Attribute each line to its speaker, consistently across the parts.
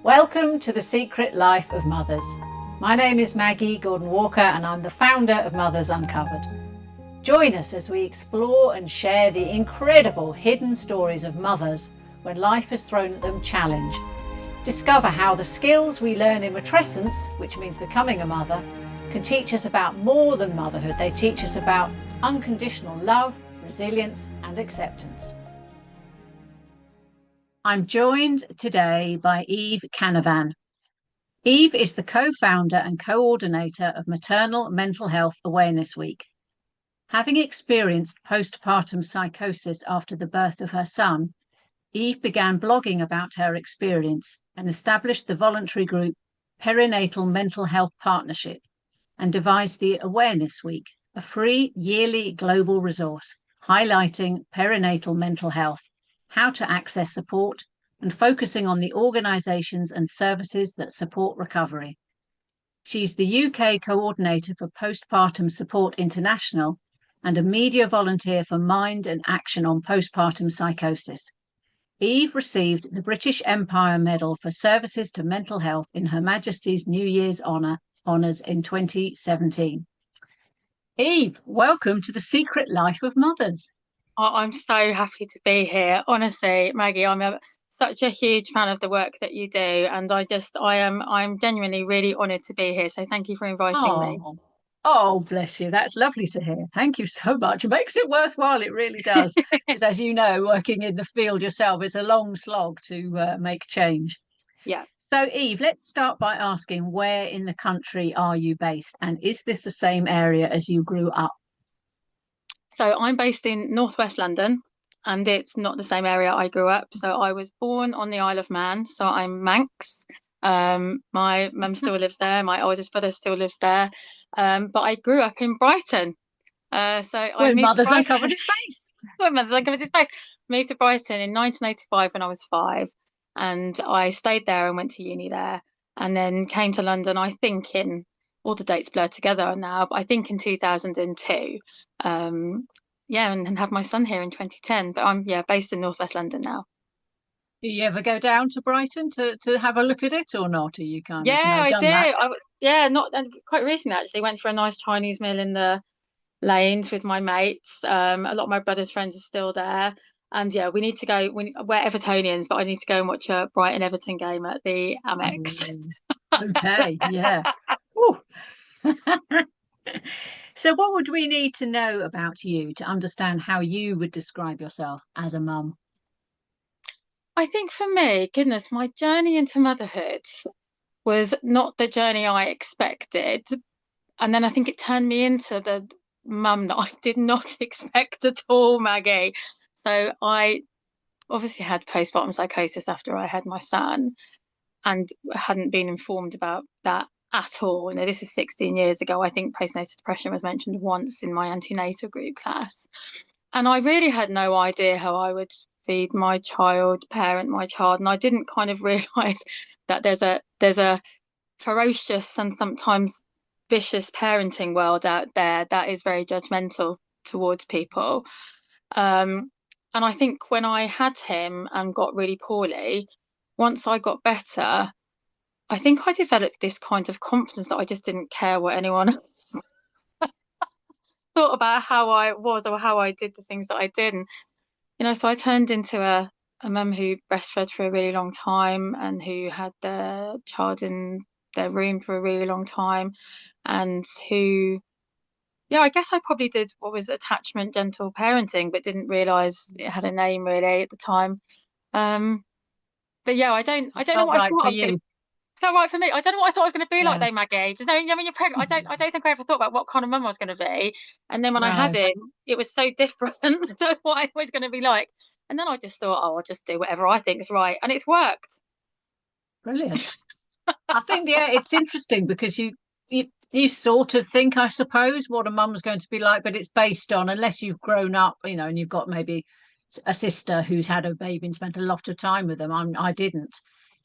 Speaker 1: Welcome to The Secret Life of Mothers. My name is Maggie Gordon-Walker and I'm the founder of Mothers Uncovered. Join us as we explore and share the incredible hidden stories of mothers when life has thrown at them challenge. Discover how the skills we learn in matrescence, which means becoming a mother, can teach us about more than motherhood. They teach us about unconditional love, resilience and acceptance. I'm joined today by Eve Canavan. Eve is the co-founder and coordinator of Maternal Mental Health Awareness Week. Having experienced postpartum psychosis after the birth of her son, Eve began blogging about her experience and established the voluntary group Perinatal Mental Health Partnership and devised the Awareness Week, a free yearly global resource highlighting perinatal mental health, how to access support, and focusing on the organisations and services that support recovery. She's the UK coordinator for Postpartum Support International and a media volunteer for Mind and Action on Postpartum Psychosis. Eve received the British Empire Medal for services to mental health in Her Majesty's New Year's honours in 2017. Eve, welcome to The Secret Life of Mothers.
Speaker 2: Oh, I'm so happy to be here. Honestly, Maggie, such a huge fan of the work that you do, and I'm genuinely really honoured to be here. So thank you for inviting me.
Speaker 1: Oh, bless you. That's lovely to hear. Thank you so much. It makes it worthwhile. It really does. Because as you know, working in the field yourself, it's a long slog to make change.
Speaker 2: Yeah.
Speaker 1: So, Eve, let's start by asking, where in the country are you based? And is this the same area as you grew up?
Speaker 2: So I'm based in northwest London, and it's not the same area I grew up. So I was born on the Isle of Man, so I'm Manx. My mum still lives there. My oldest brother still lives there. But I grew up in Brighton. So I
Speaker 1: Where
Speaker 2: moved to
Speaker 1: mothers
Speaker 2: Brighton.
Speaker 1: uncovered its face.
Speaker 2: Where mothers uncovered its face. Moved to Brighton in 1985 when I was 5, and I stayed there and went to uni there, and then came to London. I think in all the dates blur together now, but I think in 2002. Yeah, and have my son here in 2010. But I'm based in northwest London now.
Speaker 1: Do you ever go down to Brighton to have a look at it or not? Are you kind
Speaker 2: Yeah,
Speaker 1: of no
Speaker 2: I do.
Speaker 1: done that?
Speaker 2: Yeah, not quite recently actually. Went for a nice Chinese meal in the lanes with my mates. A lot of my brother's friends are still there. And yeah, we need to go. We're Evertonians, but I need to go and watch a Brighton Everton game at the Amex.
Speaker 1: Okay, yeah. Ooh. So, what would we need to know about you to understand how you would describe yourself as a mum?
Speaker 2: I think for me, goodness, my journey into motherhood was not the journey I expected. And then I think it turned me into the mum that I did not expect at all, Maggie. So I obviously had postpartum psychosis after I had my son and hadn't been informed about that at all. You know, this is 16 years ago. I think postnatal depression was mentioned once in my antenatal group class. And I really had no idea how I would feed my child, parent my child. And I didn't kind of realize that there's a ferocious and sometimes vicious parenting world out there that is very judgmental towards people. And I think when I had him and got really poorly, once I got better, I think I developed this kind of confidence that I just didn't care what anyone else thought about how I was or how I did the things that I did. And, so I turned into a mum who breastfed for a really long time and who had their child in their room for a really long time and who, yeah, I guess I probably did what was attachment gentle parenting, but didn't realize it had a name really at the time. Um, but yeah, I don't know
Speaker 1: Felt
Speaker 2: what I
Speaker 1: right
Speaker 2: thought
Speaker 1: for
Speaker 2: I was going to
Speaker 1: you.
Speaker 2: felt right for me. I don't know what I thought I was going to be like
Speaker 1: Yeah.
Speaker 2: though, Maggie. Does know, when you're pregnant, I don't think I ever thought about what kind of mum I was going to be. And then when I had
Speaker 1: No.
Speaker 2: him, it was so different to what I was going to be like. And then I just thought, oh, I'll just do whatever I think is right, and it's worked.
Speaker 1: Brilliant. I think yeah, it's interesting because you sort of think, I suppose, what a mum's going to be like, but it's based on unless you've grown up, and you've got maybe a sister who's had a baby and spent a lot of time with them. I didn't.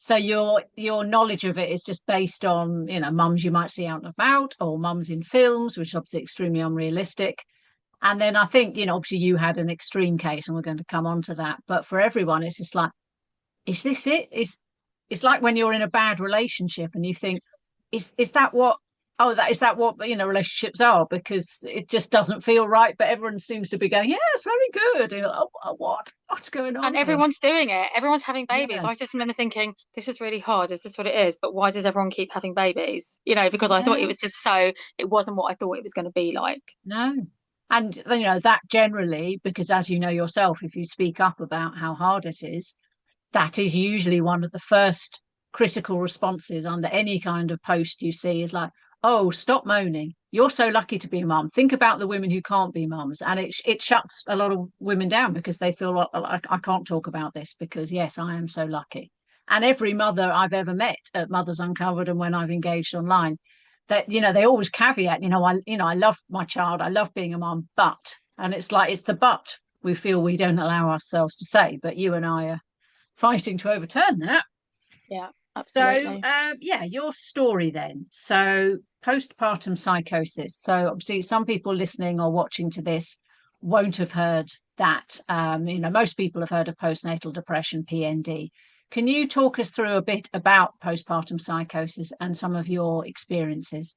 Speaker 1: So your knowledge of it is just based on, mums you might see out and about or mums in films, which is obviously extremely unrealistic. And then I think, obviously you had an extreme case and we're going to come on to that. But for everyone, it's just like, is this it? it's like when you're in a bad relationship and you think, is that what, oh, that is that what, relationships are, because it just doesn't feel right, but everyone seems to be going, yeah, it's very good. And you're like, oh, what's going
Speaker 2: And
Speaker 1: on here?
Speaker 2: everyone's doing it. Everyone's having babies.
Speaker 1: Yeah,
Speaker 2: I just remember thinking, this is really hard. Is this what it is? But why does everyone keep having babies? Because I thought it
Speaker 1: yeah,
Speaker 2: was it wasn't what I thought it was going to be like.
Speaker 1: no. And that generally, because as you know yourself, if you speak up about how hard it is, that is usually one of the first critical responses under any kind of post you see, is like, oh, stop moaning, you're so lucky to be a mum, think about the women who can't be mums. And it shuts a lot of women down, because they feel like, I can't talk about this, because yes, I am so lucky. And every mother I've ever met at Mothers Uncovered, and when I've engaged online, that they always caveat, I love my child, I love being a mum, but, and it's like, it's the but we feel we don't allow ourselves to say. But you and I are fighting to overturn that.
Speaker 2: Yeah,
Speaker 1: So,
Speaker 2: absolutely.
Speaker 1: yeah, your story then. So, postpartum psychosis. So, obviously, some people listening or watching to this won't have heard that. Most people have heard of postnatal depression, PND. Can you talk us through a bit about postpartum psychosis and some of your experiences?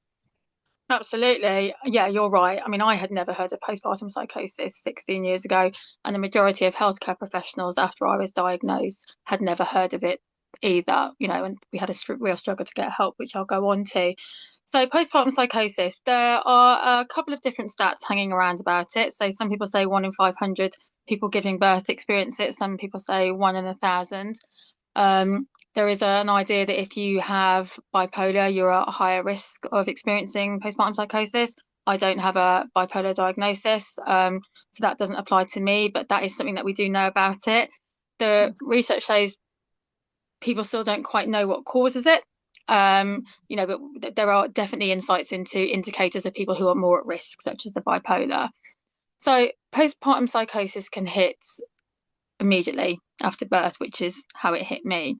Speaker 2: Absolutely. Yeah, you're right. I mean, I had never heard of postpartum psychosis 16 years ago, and the majority of healthcare professionals after I was diagnosed had never heard of it either, and we had a real struggle to get help, which I'll go on to. So, postpartum psychosis, there are a couple of different stats hanging around about it. So, some people say 1 in 500 people giving birth experience it, some people say 1 in 1,000. There is an idea that if you have bipolar, you're at a higher risk of experiencing postpartum psychosis. I don't have a bipolar diagnosis, so that doesn't apply to me, but that is something that we do know about it. The research shows people still don't quite know what causes it. But there are definitely insights into indicators of people who are more at risk, such as the bipolar. So postpartum psychosis can hit immediately after birth, which is how it hit me.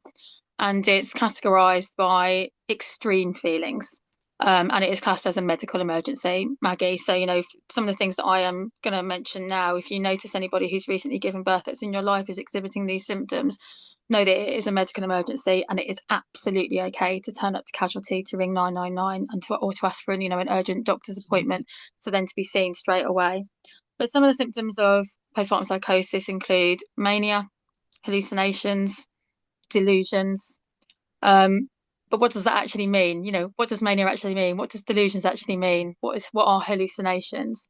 Speaker 2: And it's categorized by extreme feelings. And it is classed as a medical emergency, Maggie. So, some of the things that I am going to mention now, if you notice anybody who's recently given birth that's in your life is exhibiting these symptoms, know that it is a medical emergency, and it is absolutely okay to turn up to casualty, to ring 999, or to ask for an urgent doctor's appointment, so then to be seen straight away. But some of the symptoms of postpartum psychosis include mania, hallucinations, delusions. But what does that actually mean? What does mania actually mean? What does delusions actually mean? What are hallucinations?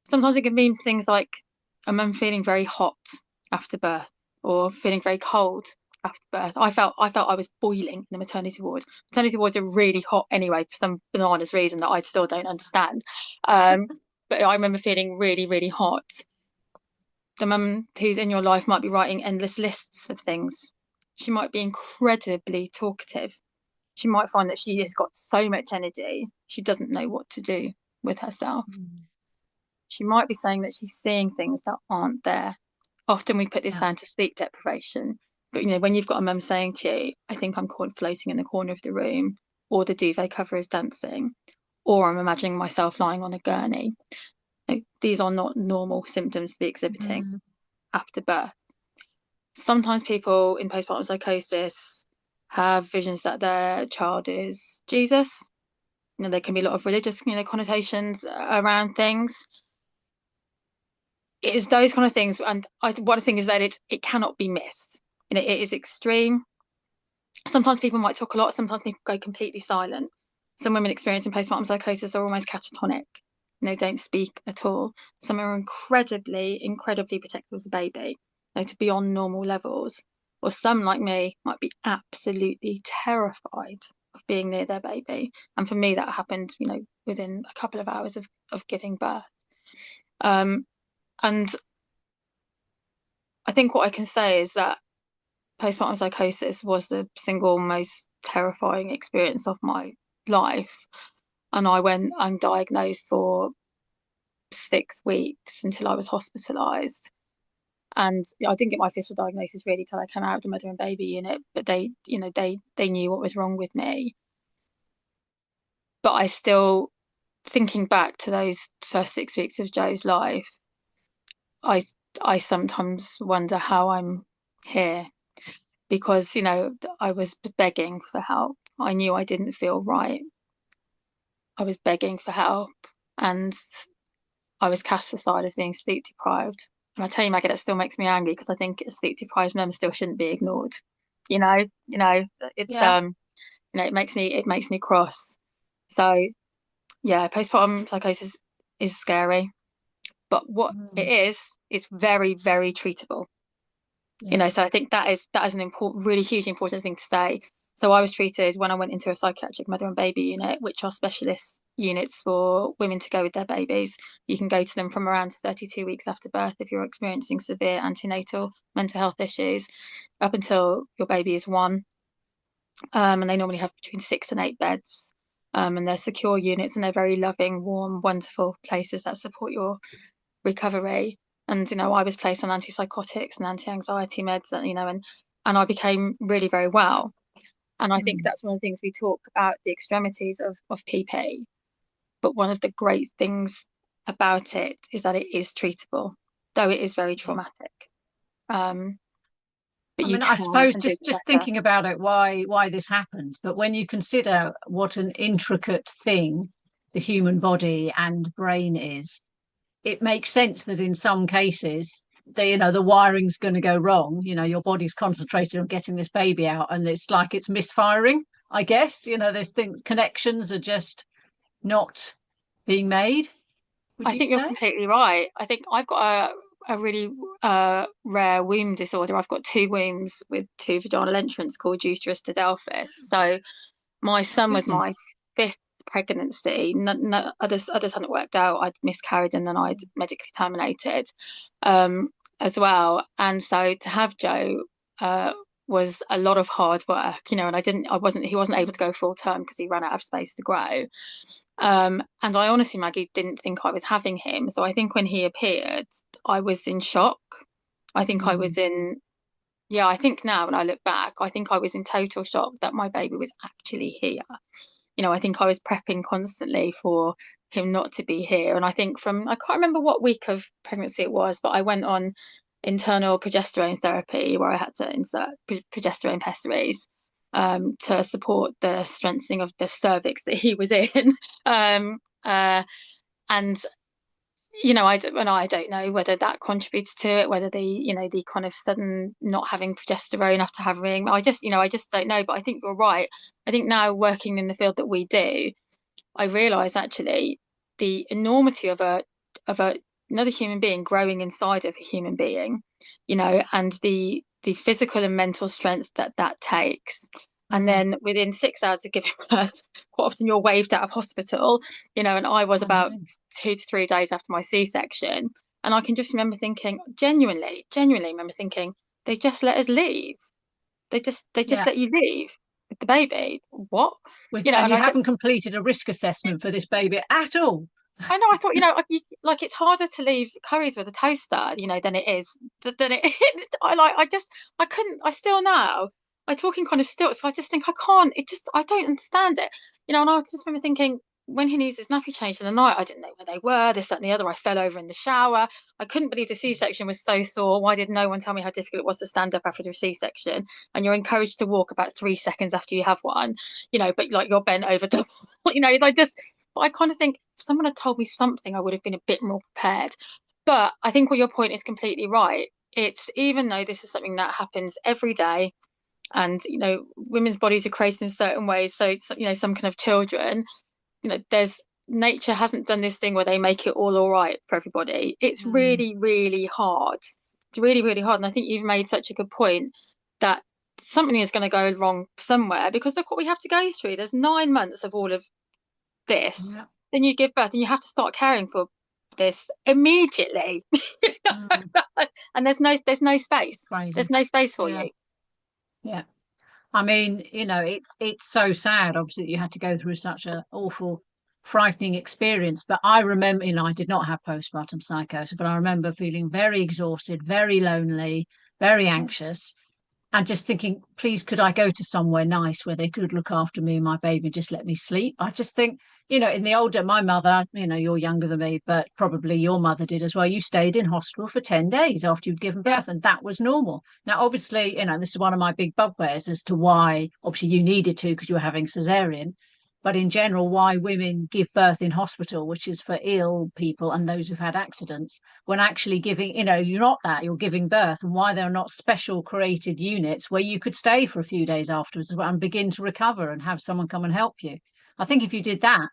Speaker 2: Sometimes it can mean things like a mum feeling very hot after birth, or feeling very cold after birth. I felt I was boiling in the maternity ward. Maternity wards are really hot anyway, for some bananas reason that I still don't understand. But I remember feeling really, really hot. The mum who's in your life might be writing endless lists of things. She might be incredibly talkative. She might find that she has got so much energy, she doesn't know what to do with herself.
Speaker 1: Mm.
Speaker 2: She might be saying that she's seeing things that aren't there. Often we put this
Speaker 1: Yeah.
Speaker 2: down to sleep deprivation. But when you've got a mum saying to you, I think I'm caught floating in the corner of the room, or the duvet cover is dancing, or I'm imagining myself lying on a gurney. These are not normal symptoms to be exhibiting
Speaker 1: Mm.
Speaker 2: after birth. Sometimes people in postpartum psychosis have visions that their child is Jesus. There can be a lot of religious, connotations around things. It is those kind of things, and one thing is that it cannot be missed. It is extreme. Sometimes people might talk a lot. Sometimes people go completely silent. Some women experiencing postpartum psychosis are almost catatonic. They don't speak at all. Some are incredibly, incredibly protective of the baby, to beyond normal levels. Or some, like me, might be absolutely terrified of being near their baby. And for me, that happened, within a couple of hours of giving birth. Um, and I think what I can say is that postpartum psychosis was the single most terrifying experience of my life. And I went undiagnosed for 6 weeks until I was hospitalised. And I didn't get my official diagnosis really till I came out of the mother and baby unit, but they knew what was wrong with me. But I still, thinking back to those first 6 weeks of Joe's life, I I sometimes wonder how I'm here. because, I was begging for help. I knew I didn't feel right. I was begging for help, and I was cast aside as being sleep deprived. And I tell you, Maggie, that still makes me angry because I think a sleep deprived mum still shouldn't be ignored. You know, it's
Speaker 1: Yeah.
Speaker 2: it makes me cross. So yeah, postpartum psychosis is scary, but what it
Speaker 1: Mm.
Speaker 2: is, it's very, very treatable.
Speaker 1: Yeah.
Speaker 2: So I think that is an important, really hugely important thing to say. So I was treated when I went into a psychiatric mother and baby unit, which are specialist units for women to go with their babies. You can go to them from around 32 weeks after birth if you're experiencing severe antenatal mental health issues, up until your baby is one. And they normally have between 6 and 8 beds. And they're secure units, and they're very loving, warm, wonderful places that support your recovery. And I was placed on antipsychotics and anti-anxiety meds, and I became really very well. And I think
Speaker 1: Mm.
Speaker 2: that's one of the things we talk about, the extremities of PP. But one of the great things about it is that it is treatable, though it is very
Speaker 1: Yeah.
Speaker 2: traumatic. Um, but
Speaker 1: I
Speaker 2: you
Speaker 1: mean, I
Speaker 2: can
Speaker 1: suppose
Speaker 2: and do
Speaker 1: just
Speaker 2: better.
Speaker 1: thinking about it, why this happens, but when you consider what an intricate thing the human body and brain is, it makes sense that in some cases the wiring's going to go wrong. Your body's concentrated on getting this baby out, and it's like it's misfiring. I guess there's things, connections are just not being made. Would
Speaker 2: I
Speaker 1: you
Speaker 2: think you're
Speaker 1: say?
Speaker 2: completely right. I think I've got a really rare womb disorder. I've got two wombs with two vaginal entrants called uterus adelphus. So my son was my
Speaker 1: Goodness.
Speaker 2: fifth pregnancy. No, others hadn't worked out. I'd miscarried and then I'd medically terminated, um, as well. And so to have Joe uh, was a lot of hard work, And he wasn't able to go full term because he ran out of space to grow. And I honestly, Maggie, didn't think I was having him. So I think when he appeared, I was in shock. I think I
Speaker 1: Mm.
Speaker 2: was in Yeah, I think now when I look back, I think I was in total shock that my baby was actually here. I think I was prepping constantly for him not to be here. And I think I can't remember what week of pregnancy it was, but I went on internal progesterone therapy where I had to insert progesterone pessaries, to support the strengthening of the cervix that he was in. Um, uh, and I don't know whether that contributes to it, whether the kind of sudden not having progesterone after having, I just don't know. But I think you're right. I think now working in the field that we do, I realise actually the enormity of another human being growing inside of a human being, and the physical and mental strength that that takes. And
Speaker 1: Mm.
Speaker 2: then within 6 hours of giving birth, quite often you're waved out of hospital, and I was
Speaker 1: I
Speaker 2: about
Speaker 1: know.
Speaker 2: 2 to 3 days after my C-section. And I can just remember thinking, genuinely remember thinking, they just let us leave. They just
Speaker 1: Yeah.
Speaker 2: let you leave with the baby. What?
Speaker 1: And
Speaker 2: And
Speaker 1: you
Speaker 2: I
Speaker 1: haven't completed a risk assessment for this baby at all.
Speaker 2: I know. I thought, like it's harder to leave curries with a toaster, than it is than it. I couldn't. I still now. I talk in kind of stilts, so I just think I can't. I don't understand it, And I just remember thinking when he needs his nappy changed in the night, I didn't know where they were. This, that, and the other. I fell over in the shower. I couldn't believe the C-section was so sore. Why did no one tell me how difficult it was to stand up after a C-section? And you're encouraged to walk about 3 seconds after you have one, but like you're bent over double, like just. But I kind of think if someone had told me something, I would have been a bit more prepared. But I think what your point is completely right. It's even though this is something that happens every day, and women's bodies are created in certain ways, so it's, some can have children. There's nature hasn't done this thing where they make it all right for everybody. It's
Speaker 1: Mm.
Speaker 2: really, really hard. It's really, really hard. And I think you've made such a good point that something is going to go wrong somewhere because look what we have to go through. There's 9 months of all of this,
Speaker 1: Yeah.
Speaker 2: then you give birth and you have to start caring for this immediately.
Speaker 1: Mm.
Speaker 2: And there's no space. There's
Speaker 1: Crazy.
Speaker 2: no space for
Speaker 1: Yeah.
Speaker 2: you.
Speaker 1: Yeah. I mean, it's so sad, obviously, that you had to go through such a awful, frightening experience. But I remember, I did not have postpartum psychosis, but I remember feeling very exhausted, very lonely, very anxious. and just thinking, please, could I go to somewhere nice where they could look after me and my baby, just let me sleep? I just think, in the older, my mother, you're younger than me, but probably your mother did as well. You stayed in hospital for 10 days after you'd given
Speaker 2: Yeah.
Speaker 1: birth, and that was normal. Now, obviously, this is one of my big bugbears as to why, obviously, you needed to because you were having cesarean. But in general, why women give birth in hospital, which is for ill people and those who've had accidents, when actually giving, you're not that, you're giving birth, and why there are not special created units where you could stay for a few days afterwards and begin to recover and have someone come and help you. I think if you did that,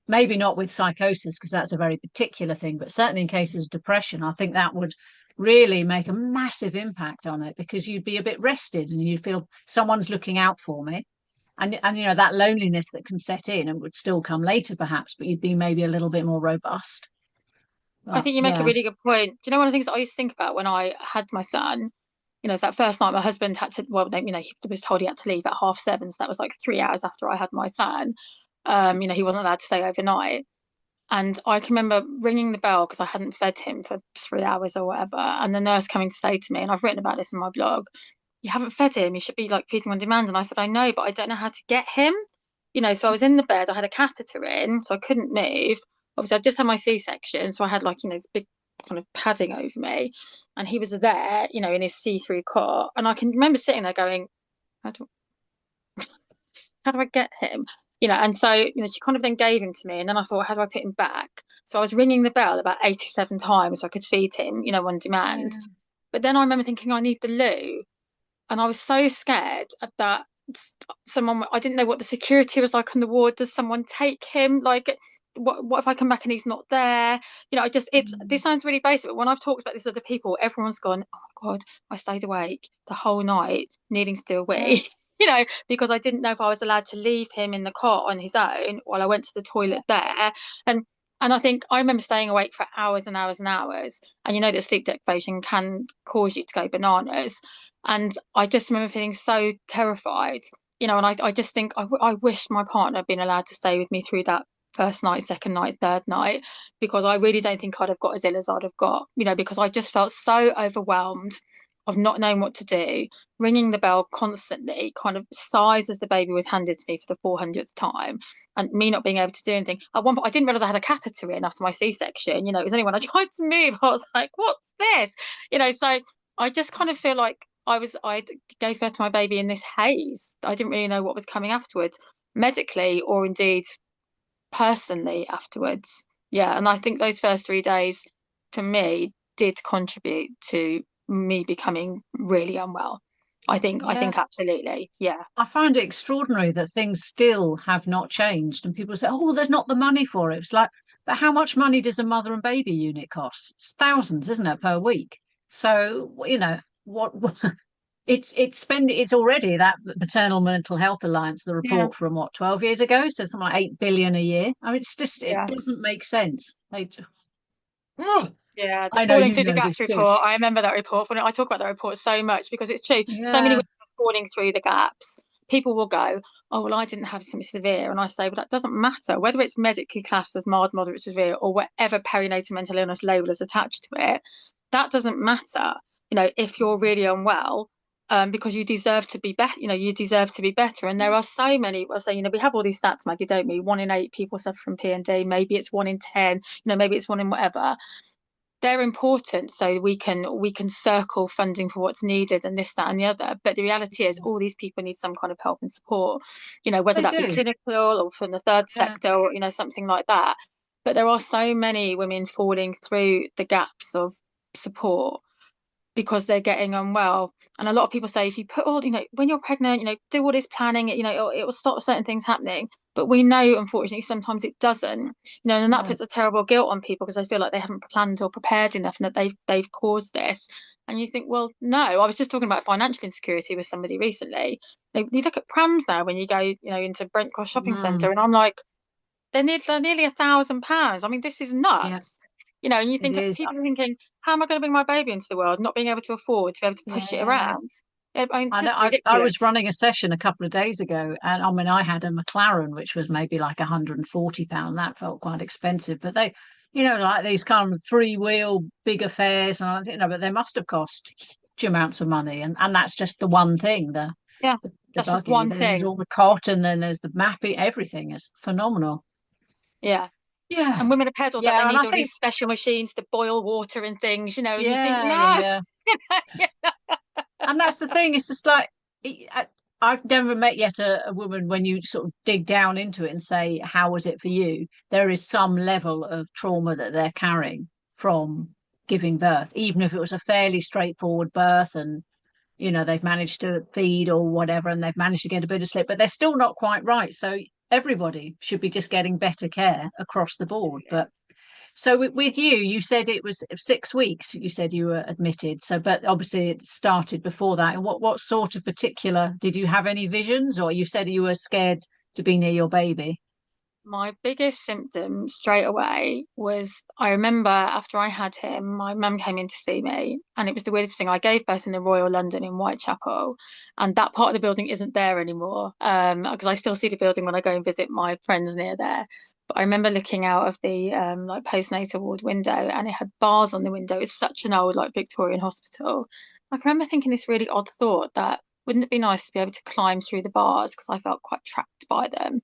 Speaker 1: maybe not with psychosis, because that's a very particular thing, but certainly in cases of depression, I think that would really make a massive impact on it because you'd be a bit rested and you'd feel someone's looking out for me. And that loneliness that can set in and would still come later perhaps, but you'd be maybe a little bit more robust.
Speaker 2: I
Speaker 1: But
Speaker 2: think you make a
Speaker 1: yeah.
Speaker 2: really good point. Do you know one of the things that I used to think about when I had my son? That first night my husband had to, well, he was told he had to leave at 7:30. So that was like 3 hours after I had my son. He wasn't allowed to stay overnight. And I can remember ringing the bell because I hadn't fed him for 3 hours or whatever. And the nurse coming to say to me, and I've written about this in my blog, you haven't fed him. You should be like feeding on demand. And I said, I know, but I don't know how to get him. So I was in the bed, I had a catheter in, so I couldn't move. Obviously, I just had my C-section, so I had like, this big kind of padding over me. And he was there, in his see-through cot. And I can remember sitting there going, how do, how do I get him? And so, she kind of then gave him to me. And then I thought, how do I put him back? So I was ringing the bell about 87 times so I could feed him, on demand.
Speaker 1: Yeah.
Speaker 2: But then I remember thinking, I need the loo. And I was so scared that someone, I didn't know what the security was like on the ward. Does someone take him? Like, what if I come back and he's not there? This sounds really basic, but when I've talked about this with other people, everyone's gone, oh my God, I stayed awake the whole night needing to do a
Speaker 1: Yeah.
Speaker 2: wee. Because I didn't know if I was allowed to leave him in the cot on his own while I went to the
Speaker 1: Yeah.
Speaker 2: toilet there. And and I think I remember staying awake for hours and hours and hours. And that sleep deprivation can cause you to go bananas. And I just remember feeling so terrified, and I just think I wish my partner had been allowed to stay with me through that first night, second night, third night, because I really don't think I'd have got as ill as I'd have got, because I just felt so overwhelmed of not knowing what to do, ringing the bell constantly, kind of sighs as the baby was handed to me for the 400th time, and me not being able to do anything. At one point, I didn't realize I had a catheter in after my C-section. It was only when I tried to move, I was like, what's this? So I just kind of feel like I gave birth to my baby in this haze. I didn't really know what was coming afterwards, medically or indeed personally afterwards. Yeah, and I think those first 3 days for me did contribute to me becoming really unwell. I think
Speaker 1: Yeah.
Speaker 2: absolutely. Yeah.
Speaker 1: I find it extraordinary that things still have not changed. And people say, oh, well, there's not the money for it. It's like, but how much money does a mother and baby unit cost? It's thousands, isn't it, per week? So, what it's already that Maternal Mental Health Alliance, the
Speaker 2: Yeah.
Speaker 1: report from 12 years ago, so something like 8 billion a year. I mean, it
Speaker 2: Yeah.
Speaker 1: doesn't make sense. Oh,
Speaker 2: Yeah, the
Speaker 1: I know
Speaker 2: falling
Speaker 1: you
Speaker 2: through the
Speaker 1: know
Speaker 2: gaps
Speaker 1: this too.
Speaker 2: report. I remember that report. When I talk about that report so much because it's true. So many
Speaker 1: Yeah,
Speaker 2: women are falling through the gaps. People will go, "Oh, well, I didn't have something severe," and I say, "Well, that doesn't matter whether it's medically classed as mild, moderate, severe, or whatever perinatal mental illness label is attached to it. That doesn't matter. If you're really unwell." Because you deserve to be better, you deserve to be better. And there are so many, I'll say, we have all these stats, Maggie, don't we? 1 in 8 people suffer from PND, maybe it's 1 in 10, maybe it's one in whatever. They're important so we can circle funding for what's needed and this, that, and the other. But the reality is all these people need some kind of help and support, whether
Speaker 1: they
Speaker 2: that be
Speaker 1: do.
Speaker 2: clinical or from the third
Speaker 1: Yeah,
Speaker 2: sector or, something like that. But there are so many women falling through the gaps of support because they're getting unwell. And a lot of people say if you put all, when you're pregnant, do all this planning, it will stop certain things happening. But we know, unfortunately, sometimes it doesn't, and that
Speaker 1: no,
Speaker 2: puts a terrible guilt on people because they feel like they haven't planned or prepared enough and that they've caused this. And you think, well, no. I was just talking about financial insecurity with somebody recently. You look at prams now when you go, into Brent Cross Shopping Centre,
Speaker 1: mm,
Speaker 2: and I'm like, they're nearly £1,000. I mean, this is
Speaker 1: yeah,
Speaker 2: nuts. And you
Speaker 1: it
Speaker 2: think
Speaker 1: is.
Speaker 2: people are thinking, how am I going to bring my baby into the world, not being able to afford to be able to push it
Speaker 1: Yeah.
Speaker 2: around? I mean, it's
Speaker 1: I know
Speaker 2: just
Speaker 1: I was
Speaker 2: ridiculous.
Speaker 1: running a session a couple of days ago, and I mean, I had a McLaren, which was maybe like £140. That felt quite expensive, but like these kind of three-wheel big affairs, and I think, no, but they must have cost amounts of money, and that's just the one thing,
Speaker 2: Yeah,
Speaker 1: the
Speaker 2: that's just
Speaker 1: buggy.
Speaker 2: one
Speaker 1: Then there's
Speaker 2: thing.
Speaker 1: all the cot, and then there's the mapping. Everything is phenomenal.
Speaker 2: Yeah.
Speaker 1: Yeah,
Speaker 2: And women are peddled that they
Speaker 1: yeah, and
Speaker 2: need
Speaker 1: I
Speaker 2: all these
Speaker 1: think
Speaker 2: special machines to boil water and things, and you think,
Speaker 1: yeah, yeah,
Speaker 2: no.
Speaker 1: yeah. And that's the thing. It's just like I've never met yet a woman when you sort of dig down into it and say, "How was it for you?" There is some level of trauma that they're carrying from giving birth, even if it was a fairly straightforward birth, and they've managed to feed or whatever, and they've managed to get a bit of sleep, but they're still not quite right. So everybody should be just getting better care across the board. But so with you, you said it was 6 weeks. You said you were admitted. So, but obviously it started before that. And what sort of particular did you have any visions, or you said you were scared to be near your baby?
Speaker 2: My biggest symptom straight away was I remember after I had him, my mum came in to see me, and it was the weirdest thing. I gave birth in the Royal London in Whitechapel, and that part of the building isn't there anymore. Because I still see the building when I go and visit my friends near there. But I remember looking out of the like postnatal ward window, and it had bars on the window. It's such an old like Victorian hospital. I can remember thinking this really odd thought that wouldn't it be nice to be able to climb through the bars because I felt quite trapped by them.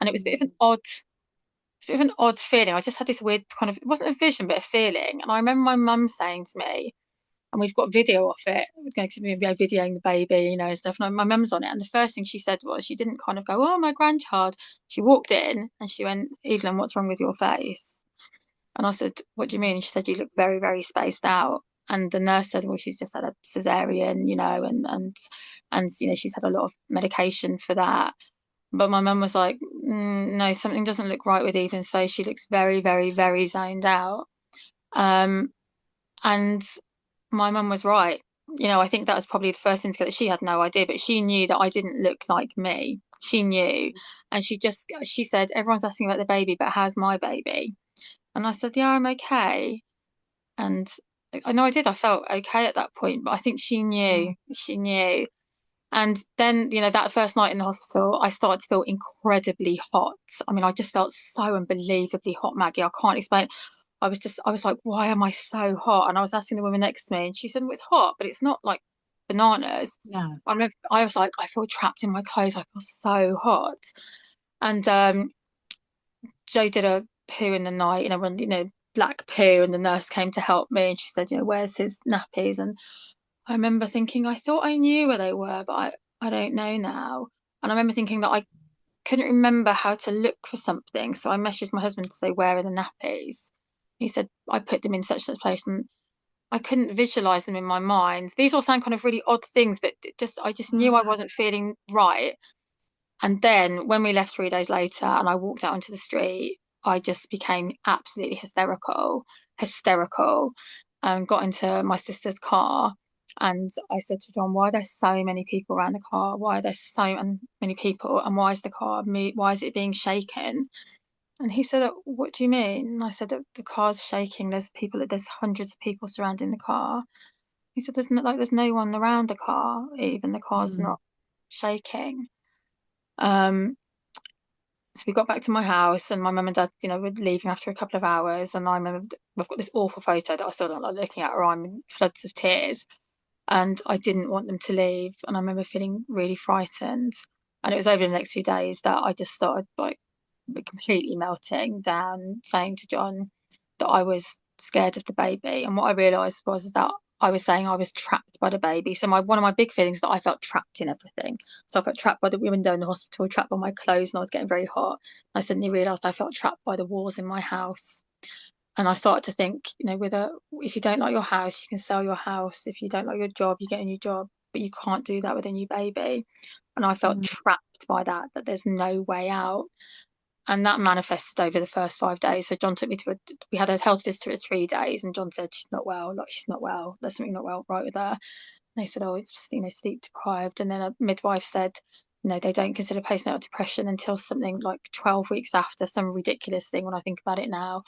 Speaker 2: And it was a bit of an odd, it's a bit of an odd feeling. I just had this weird kind of, it wasn't a vision, but a feeling. And I remember my mum saying to me, and we've got video of it, because we're videoing the baby, and stuff. And my mum's on it. And the first thing she said was, she didn't kind of go, "Oh, my grandchild." She walked in and she went, "Evelyn, what's wrong with your face?" And I said, "What do you mean?" And she said, "You look very, very spaced out." And the nurse said, "Well, she's just had a cesarean, and she's had a lot of medication for that." But my mum was like, no, something doesn't look right with Evelyn's face. She looks very, very, very zoned out. Um, and my mum was right. I think that was probably the first thing to get that she had no idea, but she knew that I didn't look like me. She knew. And she said, "Everyone's asking about the baby, but how's my baby?" And I said, "Yeah, I'm okay." And I know I did. I felt okay at that point, but I think she knew.
Speaker 1: Mm.
Speaker 2: She knew. And then, that first night in the hospital, I started to feel incredibly hot. I mean, I just felt so unbelievably hot, Maggie. I can't explain. I was like, why am I so hot? And I was asking the woman next to me, and she said, "Well, it's hot, but it's not like bananas."
Speaker 1: No.
Speaker 2: I remember, I was like, I feel trapped in my clothes. I feel so hot. And Joe did a poo in the night, when, black poo, and the nurse came to help me, and she said, "Where's his nappies?" And I remember thinking, I thought I knew where they were, but I don't know now. And I remember thinking that I couldn't remember how to look for something. So I messaged my husband to say, "Where are the nappies?" He said, "I put them in such place." And I couldn't visualize them in my mind. These all sound kind of really odd things, but I just knew I
Speaker 1: Mm.
Speaker 2: wasn't feeling right. And then when we left 3 days later and I walked out onto the street, I just became absolutely hysterical, hysterical, and got into my sister's car. And I said to John, "Why are there so many people around the car? Why are there so many people? And why is the car, why is it being shaken?" And he said, "What do you mean?" And I said, "The car's shaking. There's hundreds of people surrounding the car." He said, there's no one around the car, even the car's
Speaker 1: Mm.
Speaker 2: not shaking." Um, so we got back to my house, and my mum and dad, were leaving after a couple of hours. And I remember we've got this awful photo that I still don't like looking at, where I'm in floods of tears, and I didn't want them to leave. And I remember feeling really frightened. And it was over the next few days that I just started like completely melting down, saying to John that I was scared of the baby. And what I realised was that I was saying I was trapped by the baby. So one of my big feelings is that I felt trapped in everything. So I felt trapped by the window in the hospital, trapped by my clothes, and I was getting very hot. I suddenly realised I felt trapped by the walls in my house. And I started to think, if you don't like your house, you can sell your house. If you don't like your job, you get a new job. But you can't do that with a new baby. And I felt
Speaker 1: Mm.
Speaker 2: trapped by that there's no way out. And that manifested over the first 5 days. So John took me we had a health visitor at 3 days, and John said, "She's not well, like she's not well. There's something not well right with her." And they said, "Oh, it's just, sleep deprived." And then a midwife said, "No, they don't consider postnatal depression until something like 12 weeks after, some ridiculous thing when I think about it now."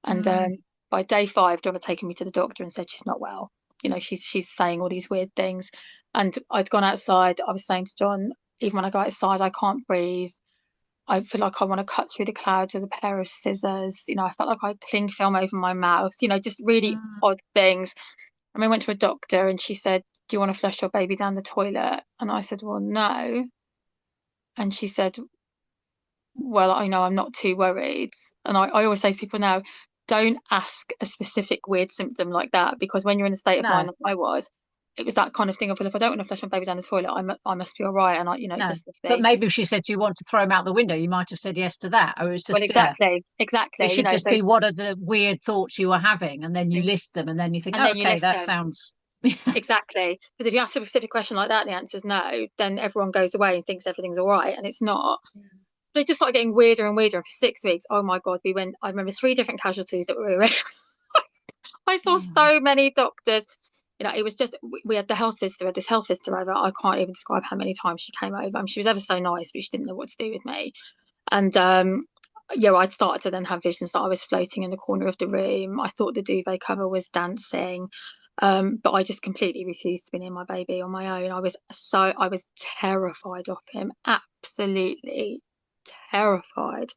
Speaker 2: And
Speaker 1: Mm.
Speaker 2: by day 5, John had taken me to the doctor and said, "She's not well. She's saying all these weird things." And I'd gone outside. I was saying to John, even when I go outside, I can't breathe. I feel like I want to cut through the clouds with a pair of scissors. I felt like I had cling film over my mouth, just really
Speaker 1: Mm.
Speaker 2: odd things. And we went to a doctor and she said, "Do you want to flush your baby down the toilet?" And I said, "Well, no." And she said, "Well, I know I'm not too worried." And I always say to people now, don't ask a specific weird symptom like that, because when you're in a state of mind
Speaker 1: No,
Speaker 2: that I was, it was that kind of thing of, well, if I don't want to flush my baby down the toilet, I must be all right. And it
Speaker 1: no.
Speaker 2: just must
Speaker 1: But
Speaker 2: be.
Speaker 1: maybe if she said, "Do you want to throw him out the window?" You might have said yes to that. Or it's
Speaker 2: Well,
Speaker 1: just, yeah,
Speaker 2: exactly,
Speaker 1: it
Speaker 2: exactly.
Speaker 1: should just
Speaker 2: So,
Speaker 1: be what are the weird thoughts you were having, and then you list them, and then you think,
Speaker 2: and
Speaker 1: oh,
Speaker 2: then you
Speaker 1: okay,
Speaker 2: list
Speaker 1: that
Speaker 2: them.
Speaker 1: sounds.
Speaker 2: Exactly. Because if you ask a specific question like that and the answer's no, then everyone goes away and thinks everything's all right, and it's not. But it just started getting weirder and weirder. And for 6 weeks, oh my God, I remember three different casualties that were I saw
Speaker 1: Mm.
Speaker 2: so many doctors. It was just, we had the health visitor, this health visitor over. I can't even describe how many times she came over. She was ever so nice, but she didn't know what to do with me. And yeah, I'd started to then have visions that I was floating in the corner of the room. I thought the duvet cover was dancing. But I just completely refused to be near my baby on my own. I was terrified of him, absolutely terrified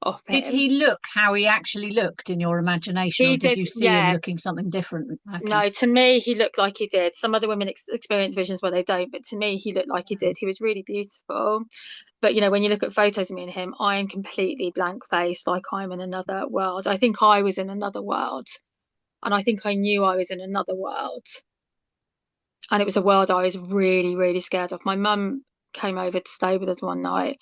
Speaker 2: of
Speaker 1: Did
Speaker 2: him.
Speaker 1: he look how he actually looked in your imagination, or
Speaker 2: He
Speaker 1: did
Speaker 2: did,
Speaker 1: you see him
Speaker 2: yeah.
Speaker 1: looking something different? Okay.
Speaker 2: No, to me, he looked like he did. Some other women experience visions where they don't, but to me, he looked like he did. He was really beautiful. But when you look at photos of me and him, I am completely blank faced, like I'm in another world. I think I was in another world, and I think I knew I was in another world. And it was a world I was really, really scared of. My mum came over to stay with us one night,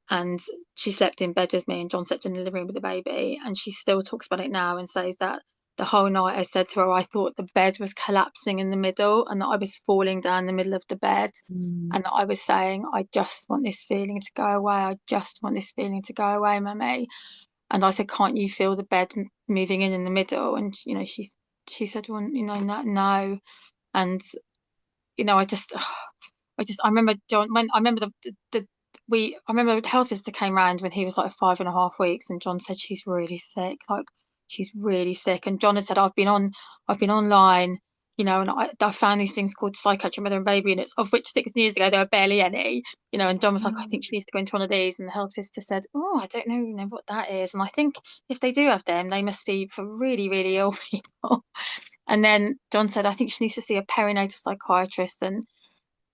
Speaker 2: and she slept in bed with me, and John slept in the living room with the baby. And she still talks about it now and says that the whole night I said to her, I thought the bed was collapsing in the middle and that I was falling down the middle of the bed.
Speaker 1: Mm.
Speaker 2: And that I was saying, I just want this feeling to go away. I just want this feeling to go away, mummy. And I said, can't you feel the bed moving in the middle? And she said, well, no, no. And I remember John when I remember I remember the health visitor came round when he was like 5.5 weeks, and John said she's really sick, like she's really sick. And John had said I've been online, and I found these things called psychiatric mother and baby units, of which 6 years ago there were barely any, And John was like, I think she needs to go into one of these, and the health visitor said, oh, I don't know what that is, and I think if they do have them, they must be for really, really ill people. And then John said, I think she needs to see a perinatal psychiatrist, and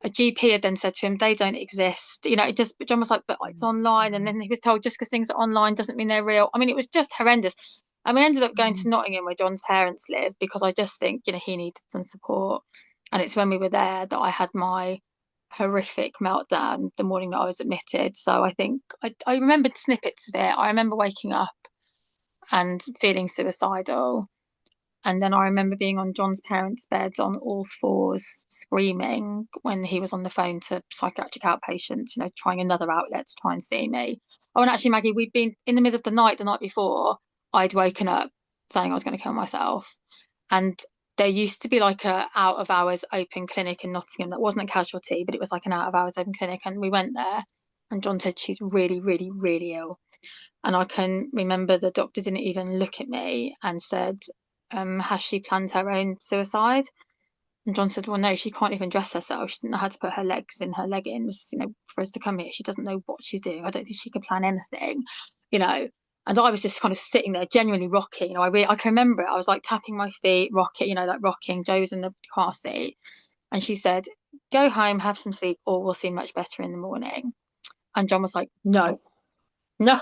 Speaker 2: a GP had then said to him, they don't exist. It just, John was like, but it's online. And then he was told, just because things are online doesn't mean they're real. I mean, it was just horrendous. And we ended up going to
Speaker 1: Mm.
Speaker 2: Nottingham where John's parents live, because I just think, he needed some support. And it's when we were there that I had my horrific meltdown the morning that I was admitted. So I think I remembered snippets of it. I remember waking up and feeling suicidal. And then I remember being on John's parents' beds on all fours, screaming when he was on the phone to psychiatric outpatients, trying another outlet to try and see me. Oh, and actually, Maggie, we'd been in the middle of the night before. I'd woken up saying I was going to kill myself. And there used to be like a out of hours open clinic in Nottingham that wasn't a casualty, but it was like an out of hours open clinic. And we went there, and John said she's really, really, really ill. And I can remember the doctor didn't even look at me and said, has she planned her own suicide? And John said, well, no, she can't even dress herself. She didn't know how to put her legs in her leggings, for us to come here. She doesn't know what she's doing. I don't think she could plan anything, you know. And I was just kind of sitting there, genuinely rocking. I can remember it. I was like tapping my feet, rocking, like rocking. Jo was in the car seat. And she said, go home, have some sleep, or we'll see much better in the morning. And John was like, no, no.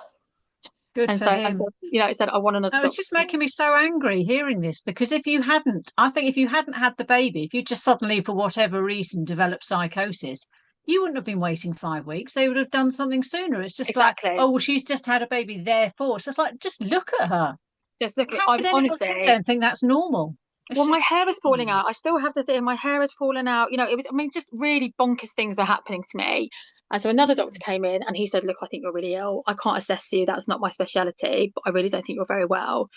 Speaker 1: Good
Speaker 2: And
Speaker 1: for
Speaker 2: so,
Speaker 1: him.
Speaker 2: it said, I want another
Speaker 1: No, it's
Speaker 2: doctor.
Speaker 1: just making me so angry hearing this, because if you hadn't, I think if you hadn't had the baby, if you just suddenly, for whatever reason, developed psychosis, you wouldn't have been waiting 5 weeks. They would have done something sooner. It's just like,
Speaker 2: Exactly.
Speaker 1: oh, well, she's just had a baby, therefore. It's just like, just look at her.
Speaker 2: Just look at,
Speaker 1: How
Speaker 2: I'm
Speaker 1: could anyone sit there
Speaker 2: honestly,
Speaker 1: and think that's normal? It's
Speaker 2: well, my
Speaker 1: just,
Speaker 2: hair was falling
Speaker 1: mm,
Speaker 2: out. I still have the thing, my hair had fallen out. It was, I mean, just really bonkers things were happening to me. And so another doctor
Speaker 1: mm,
Speaker 2: came in and he said, look, I think you're really ill. I can't assess you. That's not my speciality, but I really don't think you're very well.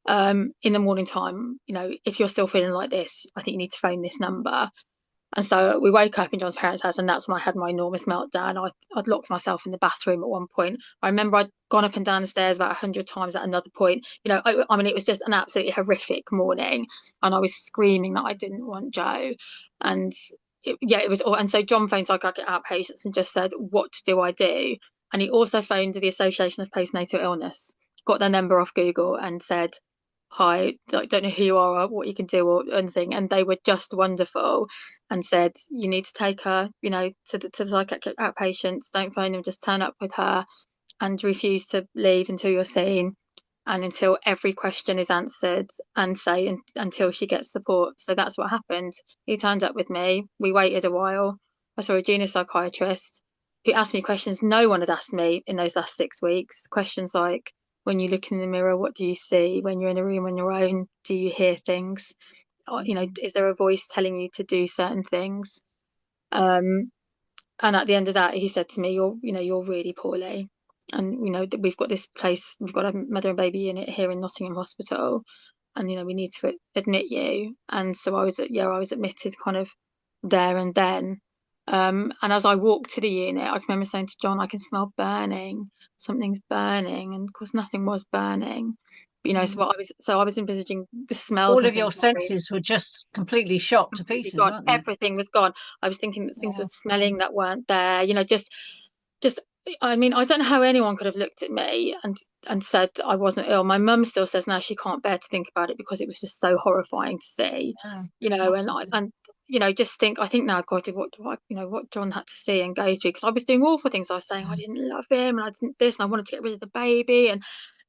Speaker 2: In the morning time, if you're still feeling like this, I think you need to phone this number. And so we woke up in John's parents' house, and that's when I had my enormous meltdown. I'd locked myself in the bathroom at one point. I remember I'd gone up and down the stairs about 100 times at another point. I mean, it was just an absolutely horrific morning, and I was screaming that I didn't want Jo. And it was. And so John phoned psychiatric outpatients and just said, "What do I do?" And he also phoned the Association of Postnatal Illness, got their number off Google, and said, hi, I don't know who you are or what you can do or anything. And they were just wonderful and said, you need to take her, to the psychiatric outpatients. Don't phone them, just turn up with her and refuse to leave until you're seen and until every question is answered and say until she gets support. So that's what happened. He turned up with me. We waited a while. I saw a junior psychiatrist who asked me questions no one had asked me in those last 6 weeks. Questions like, when you look in the mirror, what do you see? When you're in a room on your own, do you hear things? Or, is there a voice telling you to do certain things? Um, and at the end of that, he said to me, you're really poorly. And, we've got this place, we've got a mother and baby unit here in Nottingham Hospital. And, we need to admit you. And so I was admitted kind of there and then. And as I walked to the unit, I can remember saying to John, I can smell burning. Something's burning. And of course, nothing was burning. But,
Speaker 1: Mm.
Speaker 2: so I was envisaging the smells
Speaker 1: All
Speaker 2: and
Speaker 1: of your
Speaker 2: things
Speaker 1: senses were just completely shot to
Speaker 2: completely
Speaker 1: pieces,
Speaker 2: gone.
Speaker 1: weren't they?
Speaker 2: Everything was gone. I was thinking that things were
Speaker 1: Yeah.
Speaker 2: smelling that weren't there. Just. I mean, I don't know how anyone could have looked at me and said I wasn't ill. My mum still says now she can't bear to think about it because it was just so horrifying to see.
Speaker 1: Yeah,
Speaker 2: And
Speaker 1: massively.
Speaker 2: just think. I think now, God, what John had to see and go through because I was doing awful things. I was saying I didn't love him and I didn't this and I wanted to get rid of the baby and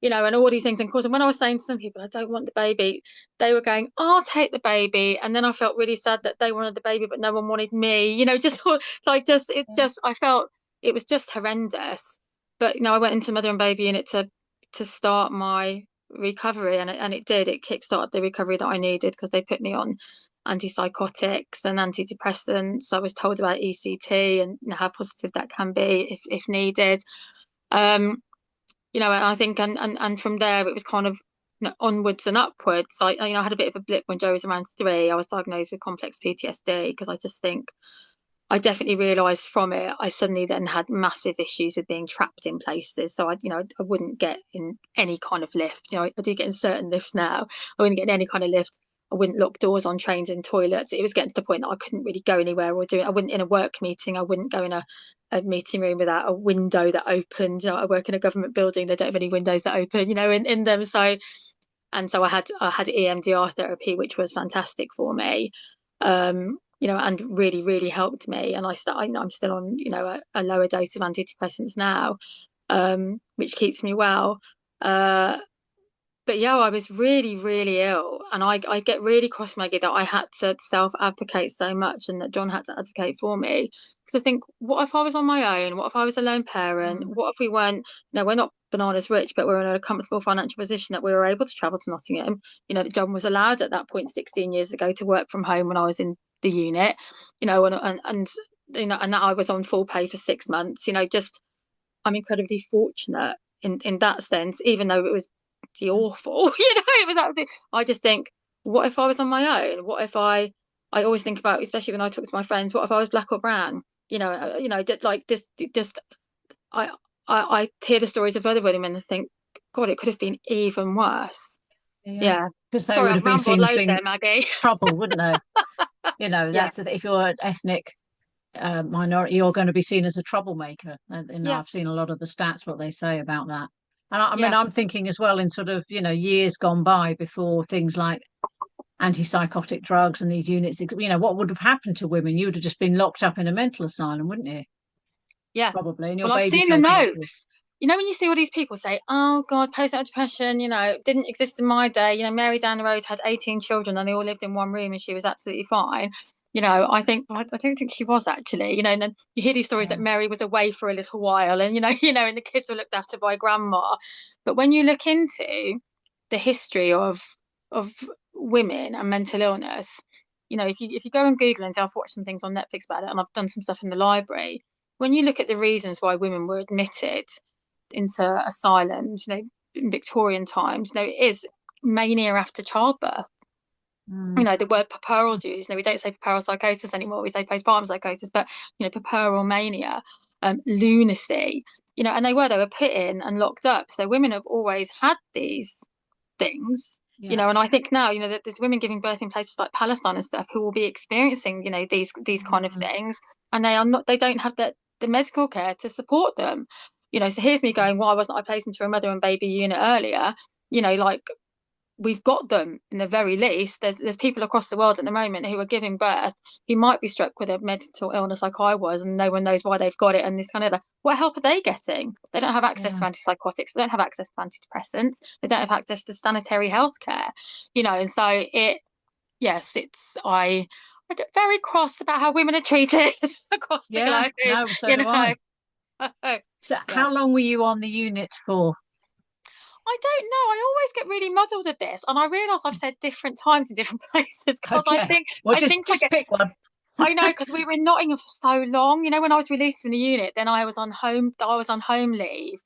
Speaker 2: all these things. And of course, when I was saying to some people I don't want the baby, they were going, I'll take the baby. And then I felt really sad that they wanted the baby, but no one wanted me. Just
Speaker 1: Yeah.
Speaker 2: I felt it was just horrendous. But I went into mother and baby unit to start my recovery, and it did. It kickstarted the recovery that I needed because they put me on antipsychotics and antidepressants. I was told about ECT and how positive that can be if needed. Um, and I think and from there it was kind of onwards and upwards. I had a bit of a blip when Joe was around 3. I was diagnosed with complex PTSD because I just think I definitely realised from it, I suddenly then had massive issues with being trapped in places. So I wouldn't get in any kind of lift. I do get in certain lifts now. I wouldn't get in any kind of lift. I wouldn't lock doors on trains and toilets. It was getting to the point that I couldn't really go anywhere or do it. I wouldn't in a work meeting. I wouldn't go in a meeting room without a window that opened. I work in a government building. They don't have any windows that open, in them. So I had EMDR therapy, which was fantastic for me. And really, really helped me. And I'm still on, a lower dose of antidepressants now, which keeps me well. Uh, but yeah, I was really, really ill, and I get really cross, Maggie, that I had to self-advocate so much, and that John had to advocate for me. Because I think, what if I was on my own? What if I was a lone parent?
Speaker 1: Mm.
Speaker 2: What if we weren't? No, we're not bananas rich, but we're in a comfortable financial position that we were able to travel to Nottingham. That John was allowed at that point, 16 years ago, to work from home when I was in the unit. And that I was on full pay for 6 months. Just I'm incredibly fortunate in that sense, even though it was awful. It was absolutely. I just think, what if I was on my own? What if I always think about, especially when I talk to my friends, what if I was black or brown? Just I I hear the stories of other women and think, God, it could have been even worse.
Speaker 1: Yeah,
Speaker 2: Yeah.
Speaker 1: because they
Speaker 2: Sorry,
Speaker 1: would
Speaker 2: I've
Speaker 1: have been
Speaker 2: rambled
Speaker 1: seen as
Speaker 2: loads
Speaker 1: being
Speaker 2: there, Maggie.
Speaker 1: trouble, wouldn't they?
Speaker 2: Yeah.
Speaker 1: That's if you're an ethnic minority, you're going to be seen as a troublemaker. And
Speaker 2: Yeah.
Speaker 1: I've seen a lot of the stats, what they say about that. And I mean,
Speaker 2: Yeah.
Speaker 1: I'm thinking as well in sort of, years gone by before things like antipsychotic drugs and these units, what would have happened to women? You would have just been locked up in a mental asylum, wouldn't you?
Speaker 2: Yeah.
Speaker 1: Probably, and your
Speaker 2: Well, I've
Speaker 1: baby
Speaker 2: seen the
Speaker 1: taken off you.
Speaker 2: notes. When you see all these people say, "Oh God, postnatal depression," didn't exist in my day. Mary down the road had 18 children and they all lived in one room and she was absolutely fine. I think I don't think she was actually. And then you hear these stories that
Speaker 1: Yeah.
Speaker 2: Mary was away for a little while, and and the kids were looked after by grandma. But when you look into the history of women and mental illness, if you go and Google, and I've watched some things on Netflix about it, and I've done some stuff in the library. When you look at the reasons why women were admitted into asylums, in Victorian times, it is mania after childbirth.
Speaker 1: Mm.
Speaker 2: The word puerperal's used. We don't say puerperal psychosis anymore. We say postpartum psychosis, but puerperal mania, lunacy. And they were put in and locked up. So women have always had these things.
Speaker 1: Yeah.
Speaker 2: And I think now, that there's women giving birth in places like Palestine and stuff who will be experiencing, these kind of
Speaker 1: Mm.
Speaker 2: things, and they don't have the medical care to support them. So here's me going, why wasn't I placed into a mother and baby unit earlier? Like we've got them in the very least. There's people across the world at the moment who are giving birth who might be struck with a mental illness like I was, and no one knows why they've got it. And this kind of, what help are they getting? They don't have access
Speaker 1: Yeah.
Speaker 2: to antipsychotics. They don't have access to antidepressants. They don't have access to sanitary healthcare. And so yes, I get very cross about how women are treated across the
Speaker 1: Yeah.
Speaker 2: globe.
Speaker 1: No, so
Speaker 2: You
Speaker 1: do
Speaker 2: know,
Speaker 1: I. So
Speaker 2: yeah.
Speaker 1: how long were you on the unit for?
Speaker 2: I don't know. I always get really muddled at this, and I realise I've said different times in different places because I
Speaker 1: Okay.
Speaker 2: think
Speaker 1: Well,
Speaker 2: I
Speaker 1: just
Speaker 2: think I
Speaker 1: just
Speaker 2: get.
Speaker 1: pick one.
Speaker 2: I know because we were in Nottingham for so long. When I was released from the unit, then I was on home leave.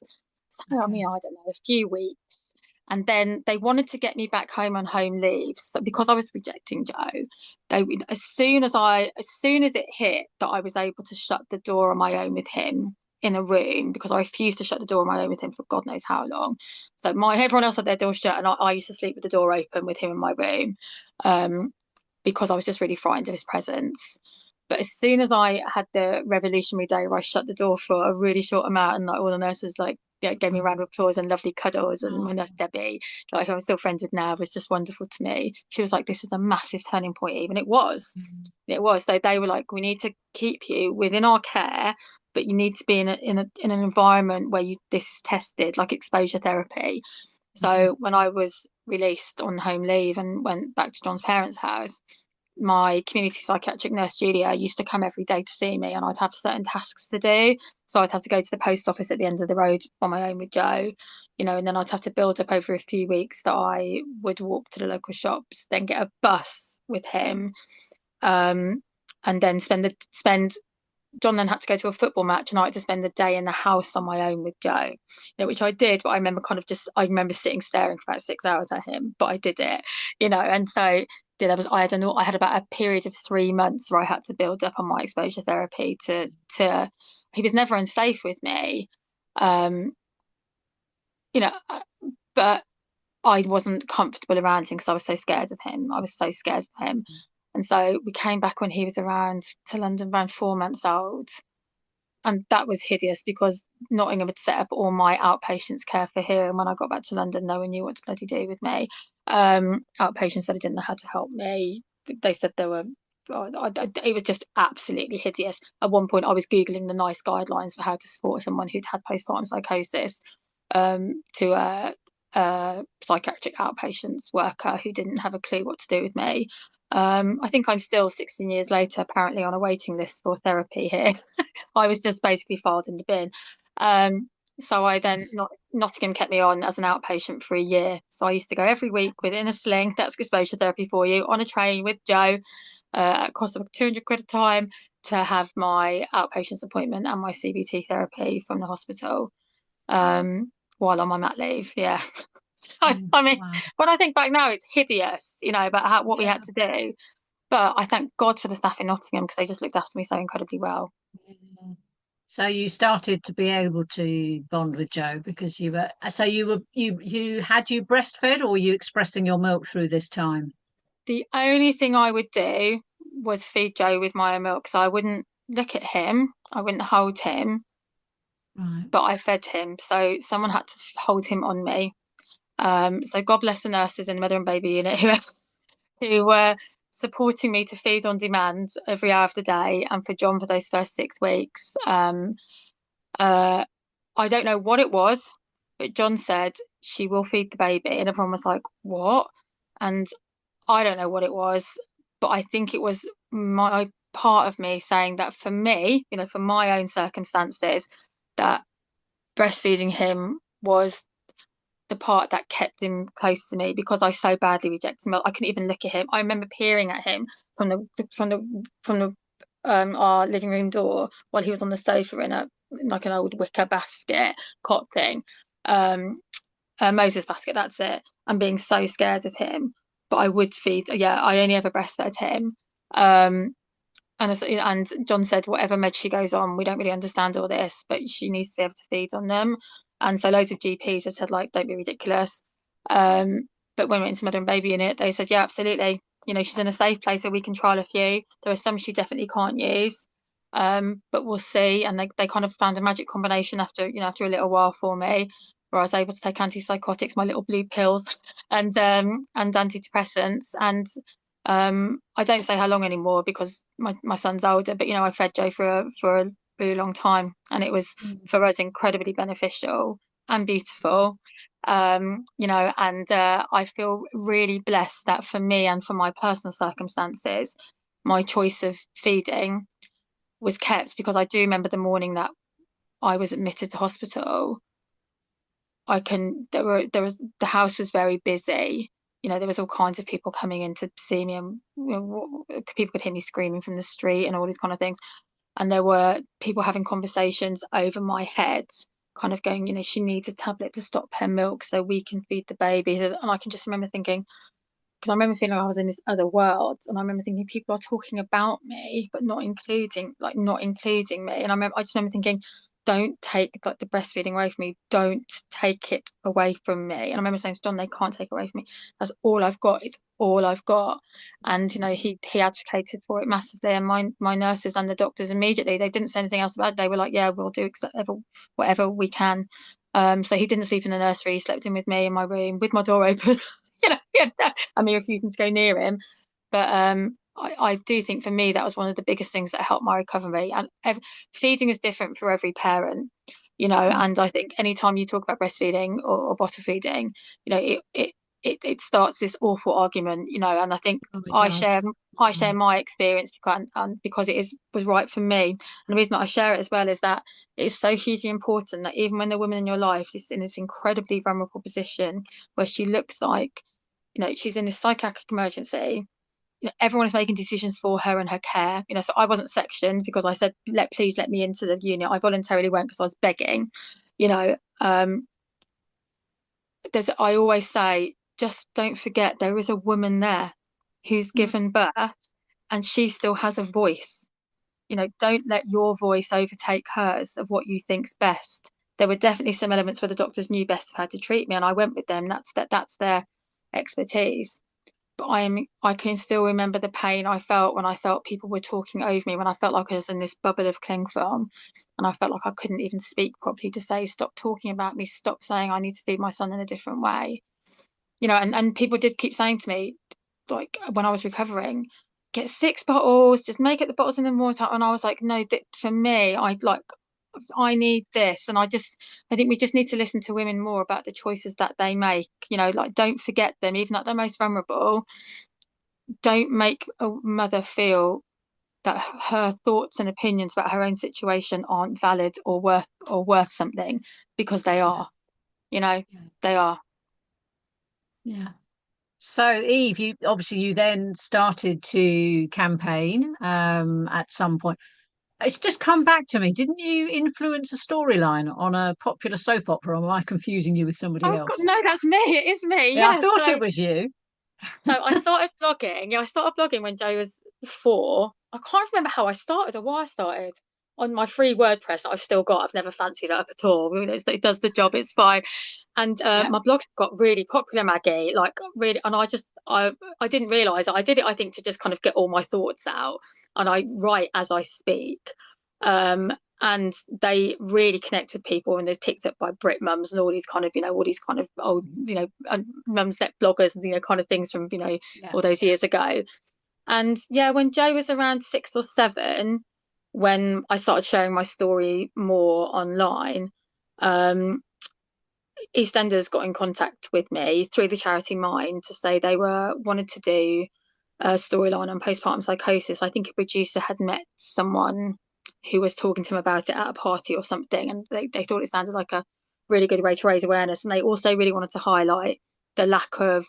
Speaker 2: So I
Speaker 1: Okay.
Speaker 2: mean, I don't know, a few weeks, and then they wanted to get me back home on home leave. So because I was rejecting Joe, they as soon as it hit that I was able to shut the door on my own with him in a room, because I refused to shut the door on my own with him for God knows how long. So everyone else had their door shut, and I used to sleep with the door open with him in my room, um, because I was just really frightened of his presence. But as soon as I had the revolutionary day where I shut the door for a really short amount, and like all the nurses gave me a round of applause and lovely cuddles, and my
Speaker 1: Oh.
Speaker 2: nurse Debbie, like who I'm still friends with now, was just wonderful to me. She was like, "This is a massive turning point," even it was.
Speaker 1: Mm.
Speaker 2: It was. So they were like, "We need to keep you within our care, but you need to be in an environment where this is tested, like exposure therapy."
Speaker 1: Mhm.
Speaker 2: So when I was released on home leave and went back to John's parents' house, my community psychiatric nurse Julia used to come every day to see me, and I'd have certain tasks to do. So I'd have to go to the post office at the end of the road on my own with Joe, and then I'd have to build up over a few weeks that I would walk to the local shops, then get a bus with him, um, and then spend John then had to go to a football match, and I had to spend the day in the house on my own with Joe, which I did. But I remember sitting staring for about 6 hours at him, but I did it, and so I had about a period of 3 months where I had to build up on my exposure therapy to. He was never unsafe with me, um, you know, but I wasn't comfortable around him because I was so scared of him. I was so scared of him. And so we came back when he was around to London around 4 months old. And that was hideous because Nottingham had set up all my outpatients care for here. And when I got back to London, no one knew what to bloody do with me. Outpatients said they didn't know how to help me. They said they were, it was just absolutely hideous. At one point, I was Googling the nice guidelines for how to support someone who'd had postpartum psychosis, to a psychiatric outpatients worker who didn't have a clue what to do with me. I think I'm still 16 years later, apparently on a waiting list for therapy here. I was just basically filed in the bin. So I then Nottingham kept me on as an outpatient for a year. So I used to go every week within a sling. That's exposure therapy for you, on a train with Joe, at a cost of 200 quid a time, to have my outpatients appointment and my CBT therapy from the hospital, while on my mat leave. Yeah.
Speaker 1: Mm.
Speaker 2: I mean,
Speaker 1: Wow.
Speaker 2: when I think back now, it's hideous, about what we had
Speaker 1: Yeah.
Speaker 2: to do. But I thank God for the staff in Nottingham because they just looked after me so incredibly well.
Speaker 1: Yeah. So you started to be able to bond with Joe because you had you breastfed, or were you expressing your milk through this time?
Speaker 2: The only thing I would do was feed Joe with my own milk. So I wouldn't look at him, I wouldn't hold him,
Speaker 1: Right.
Speaker 2: but I fed him. So someone had to hold him on me. So God bless the nurses in the mother and baby unit who were supporting me to feed on demand every hour of the day, and for John for those first 6 weeks. Uh, I don't know what it was, but John said she will feed the baby, and everyone was like, "What?" And I don't know what it was, but I think it was my part of me saying that for me, for my own circumstances, that breastfeeding him was the part that kept him close to me because I so badly rejected him. I couldn't even look at him. I remember peering at him from the our living room door while he was on the sofa in a like an old wicker basket cot thing. Um, a Moses basket, that's it. I'm being so scared of him. But I would feed, yeah, I only ever breastfed him. Um, and John said, whatever med she goes on, we don't really understand all this, but she needs to be able to feed on them. And so loads of GPs have said, like, don't be ridiculous. But when we went into mother and baby unit, they said, yeah, absolutely. She's in a safe place where we can trial a few. There are some she definitely can't use. But we'll see. And they kind of found a magic combination after a little while for me, where I was able to take antipsychotics, my little blue pills, and antidepressants. And I don't say how long anymore because my son's older, but I fed Joe for a really long time, and it was
Speaker 1: Mm.
Speaker 2: for us incredibly beneficial and beautiful. And I feel really blessed that for me and for my personal circumstances, my choice of feeding was kept, because I do remember the morning that I was admitted to hospital. The house was very busy. There was all kinds of people coming in to see me, and people could hear me screaming from the street and all these kind of things. And there were people having conversations over my head, kind of going, she needs a tablet to stop her milk so we can feed the baby. And I can just remember thinking, because I remember feeling like I was in this other world, and I remember thinking people are talking about me but not including me. And I just remember thinking, don't take like the breastfeeding away from me, don't take it away from me. And I remember saying to John, they can't take it away from me, that's all I've got, it's all I've got. And he advocated for it massively, and my nurses and the doctors immediately, they didn't say anything else about it. They were like, yeah, we'll do whatever we can. So he didn't sleep in the nursery, he slept in with me in my room with my door open. And me refusing to go near him. But I do think for me that was one of the biggest things that helped my recovery. And feeding is different for every parent,
Speaker 1: Mm.
Speaker 2: and I think anytime you talk about breastfeeding or bottle feeding, it starts this awful argument, and I think
Speaker 1: Oh, it
Speaker 2: I
Speaker 1: does.
Speaker 2: share I share
Speaker 1: Mm.
Speaker 2: my experience, and because was right for me. And the reason that I share it as well is that it's so hugely important that even when the woman in your life is in this incredibly vulnerable position where she looks like, she's in this psychiatric emergency, everyone is making decisions for her and her care. So I wasn't sectioned because I said, please let me into the unit. I voluntarily went because I was begging. You know, I always say, just don't forget there is a woman there who's
Speaker 1: Mm.
Speaker 2: given birth, and she still has a voice. Don't let your voice overtake hers of what you think's best. There were definitely some elements where the doctors knew best of how to treat me, and I went with them. That's their expertise. But I can still remember the pain I felt when I felt people were talking over me, when I felt like I was in this bubble of cling film, and I felt like I couldn't even speak properly to say, stop talking about me, stop saying I need to feed my son in a different way. And people did keep saying to me, like when I was recovering, get 6 bottles, just make it the bottles in the morning. And I was like, no, for me, I need this. And I think we just need to listen to women more about the choices that they make. Like don't forget them, even at their most vulnerable. Don't make a mother feel that her thoughts and opinions about her own situation aren't valid or worth something, because they
Speaker 1: Yeah.
Speaker 2: are, you know,
Speaker 1: Yeah.
Speaker 2: they are.
Speaker 1: Yeah. So, Eve, you then started to campaign at some point. It's just come back to me. Didn't you influence a storyline on a popular soap opera, or am I confusing you with somebody
Speaker 2: Oh God,
Speaker 1: else?
Speaker 2: no, that's me. It is me.
Speaker 1: Yeah, I
Speaker 2: Yeah.
Speaker 1: thought it was you.
Speaker 2: So I started blogging. Yeah, I started blogging when Joe was 4. I can't remember how I started or why I started. On my free WordPress that I've still got. I've never fancied it up at all. I mean, it does the job. It's fine. And
Speaker 1: Yeah.
Speaker 2: my blog got really popular, Maggie. Like really, and I didn't realize it. I did it, I think, to just kind of get all my thoughts out, and I write as I speak. Um, and they really connect with people, and they're picked up by Brit mums and all these kind of old, and mumsnet bloggers and kind of things from
Speaker 1: Yeah.
Speaker 2: all those years ago. And yeah, when Joe was around 6 or 7, when I started sharing my story more online, um, Eastenders got in contact with me through the charity Mind to say they wanted to do a storyline on postpartum psychosis. I think a producer had met someone who was talking to him about it at a party or something, and they thought it sounded like a really good way to raise awareness. And they also really wanted to highlight the lack of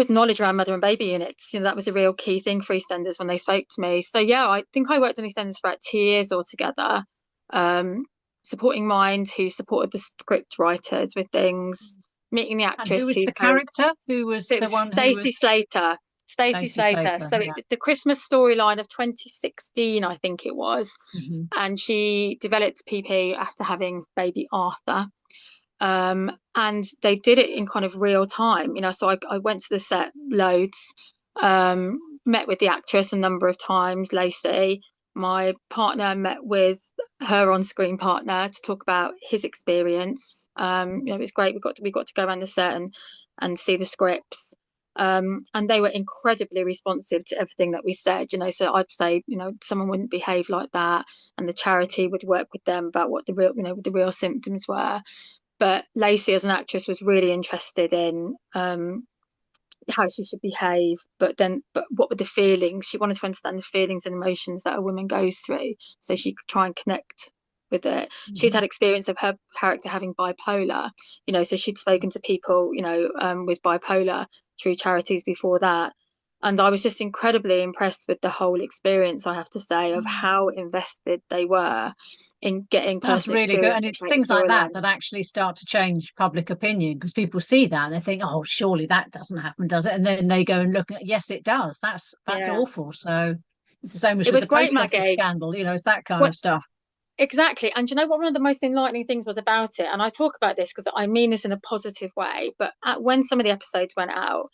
Speaker 2: knowledge around mother and baby units. That was a real key thing for EastEnders when they spoke to me. So yeah, I think I worked on EastEnders for about 2 years altogether, um, supporting Mind, who supported the script writers with things, meeting the
Speaker 1: And who
Speaker 2: actress
Speaker 1: was
Speaker 2: who
Speaker 1: the
Speaker 2: played.
Speaker 1: character? Who was
Speaker 2: So it
Speaker 1: the
Speaker 2: was
Speaker 1: one who
Speaker 2: Stacey
Speaker 1: was
Speaker 2: Slater. Stacey
Speaker 1: Stacey
Speaker 2: Slater.
Speaker 1: Slater?
Speaker 2: So it
Speaker 1: Yeah.
Speaker 2: was the Christmas storyline of 2016, I think it was,
Speaker 1: Hmm.
Speaker 2: and she developed PP after having baby Arthur. And they did it in kind of real time, so I went to the set loads. met with the actress a number of times, Lacey. My partner met with her on-screen partner to talk about his experience. It was great. We got to go around the set and see the scripts. And they were incredibly responsive to everything that we said. So I'd say, someone wouldn't behave like that, and the charity would work with them about what the real symptoms were. But Lacey, as an actress, was really interested in how she should behave, but what were the feelings? She wanted to understand the feelings and emotions that a woman goes through, so she could try and connect with it. She'd had experience of her character having bipolar, so she'd spoken to people, with bipolar through charities before that. And I was just incredibly impressed with the whole experience, I have to say, of how invested they were in getting
Speaker 1: That's
Speaker 2: personal
Speaker 1: really good.
Speaker 2: experience
Speaker 1: And
Speaker 2: to
Speaker 1: it's
Speaker 2: create a
Speaker 1: things like that
Speaker 2: storyline.
Speaker 1: that actually start to change public opinion, because people see that and they think, oh, surely that doesn't happen, does it? And then they go and look at, yes, it does. That's
Speaker 2: Yeah,
Speaker 1: awful. So it's the same as
Speaker 2: it
Speaker 1: with
Speaker 2: was
Speaker 1: the
Speaker 2: great,
Speaker 1: post office
Speaker 2: Maggie.
Speaker 1: scandal, it's that kind
Speaker 2: What
Speaker 1: of stuff.
Speaker 2: exactly? And you know what? One of the most enlightening things was about it, and I talk about this because I mean this in a positive way. But when some of the episodes went out,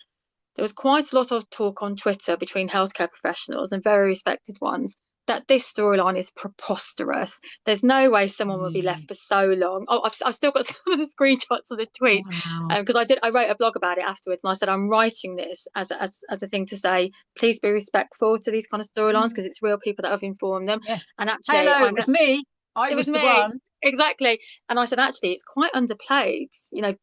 Speaker 2: there was quite a lot of talk on Twitter between healthcare professionals and very respected ones that this storyline is preposterous. There's no way someone will be left
Speaker 1: Really?
Speaker 2: for so long. Oh, I've still got some of the screenshots of the tweets,
Speaker 1: Wow.
Speaker 2: because I wrote a blog about it afterwards, and I said I'm writing this as a thing to say, please be respectful to these kind of storylines
Speaker 1: Mm,
Speaker 2: because it's real people that have informed them.
Speaker 1: yeah.
Speaker 2: And actually,
Speaker 1: Hello, it was me. I
Speaker 2: it was
Speaker 1: was the
Speaker 2: me.
Speaker 1: one.
Speaker 2: Exactly. And I said, actually, it's quite underplayed,